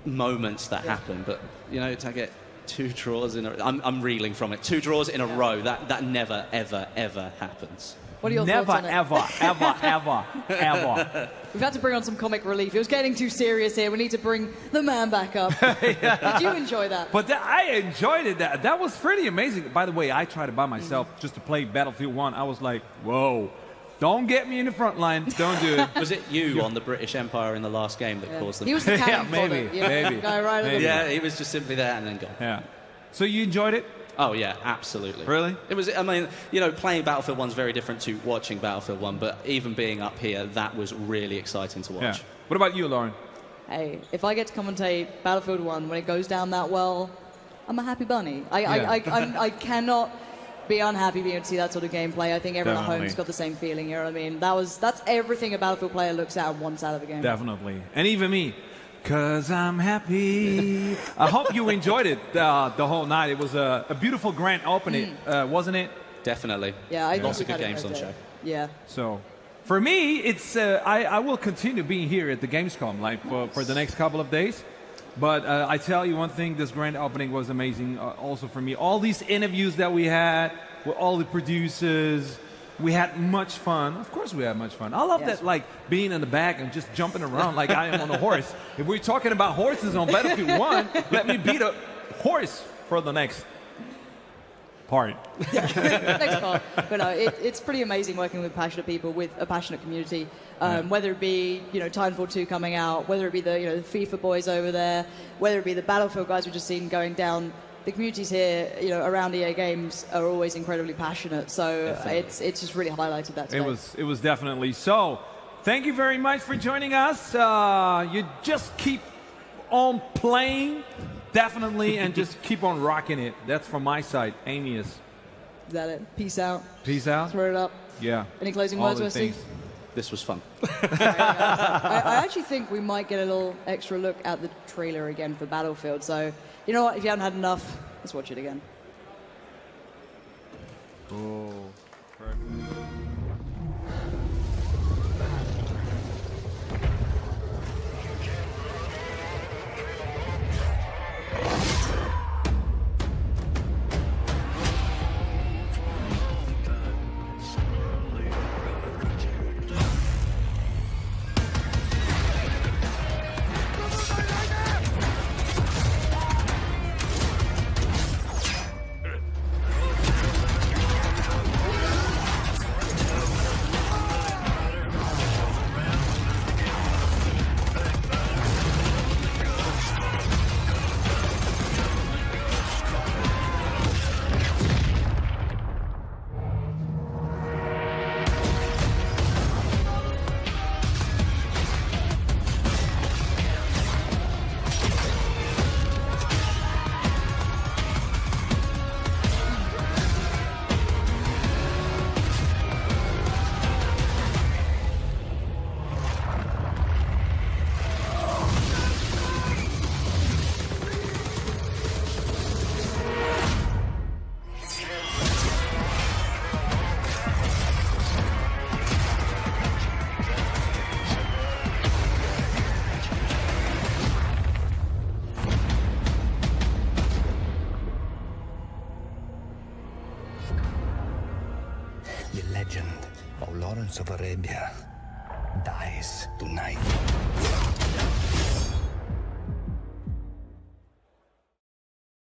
moments that happen, but, you know, to get 2 draws in a row, I'm reeling from it. 2 draws in a row, that never, ever, ever happens. What are your thoughts on it? Ever. We've had to bring on some comic relief. It was getting too serious here. We need to bring the man back up. Did you enjoy that? But I enjoyed it. That was pretty amazing. By the way, I tried it by myself just to play Battlefield 1. I was like, whoa. Don't get me in the front line. Don't do it. Was it you on the British Empire in the last game that caused them? He was the cannon maybe. Yeah, he was just simply there and then gone. Yeah. So you enjoyed it? Oh, yeah, absolutely. Really? It was, I mean, you know, playing Battlefield 1 is very different to watching Battlefield 1, but even being up here, that was really exciting to watch. Yeah. What about you, Lauren? Hey, if I get to commentate Battlefield 1 when it goes down that well, I'm a happy bunny. I cannot be unhappy being able to see that sort of gameplay. I think everyone at home's got the same feeling, you know what I mean? That's everything a Battlefield player looks at and wants out of the game. Definitely. And even me. 'Cause I'm happy. I hope you enjoyed it the whole night. It was a beautiful grand opening, wasn't it? Definitely. Yeah, I lots of good games on show. Yeah. So, for me, it's I will continue being here at the Gamescom like for the next couple of days. But I tell you one thing, this grand opening was amazing. Also for me, all these interviews that we had with all the producers. We had much fun. Of course we had much fun. I love that, like, being in the back and just jumping around like I am on a horse. If we're talking about horses on Battlefield 1, let me beat a horse for the next part. Next part. But no, it's pretty amazing working with passionate people, with a passionate community. Whether it be, you know, Titanfall 2 coming out, whether it be the, you know, the FIFA boys over there, whether it be the Battlefield guys we've just seen going down. The communities here, you know, around EA Games are always incredibly passionate. So it's just really highlighted that today. It was definitely so. Thank you very much for joining us. You just keep on playing, definitely, and just keep on rocking it. That's from my side. Amius. Is that it? Peace out. Peace out. Throw it up. Yeah. Any closing words, Westy? This was fun. I actually think we might get a little extra look at the trailer again for Battlefield. So, you know what? If you haven't had enough, let's watch it again. Oh, perfect. The legend of Lawrence of Arabia dies tonight.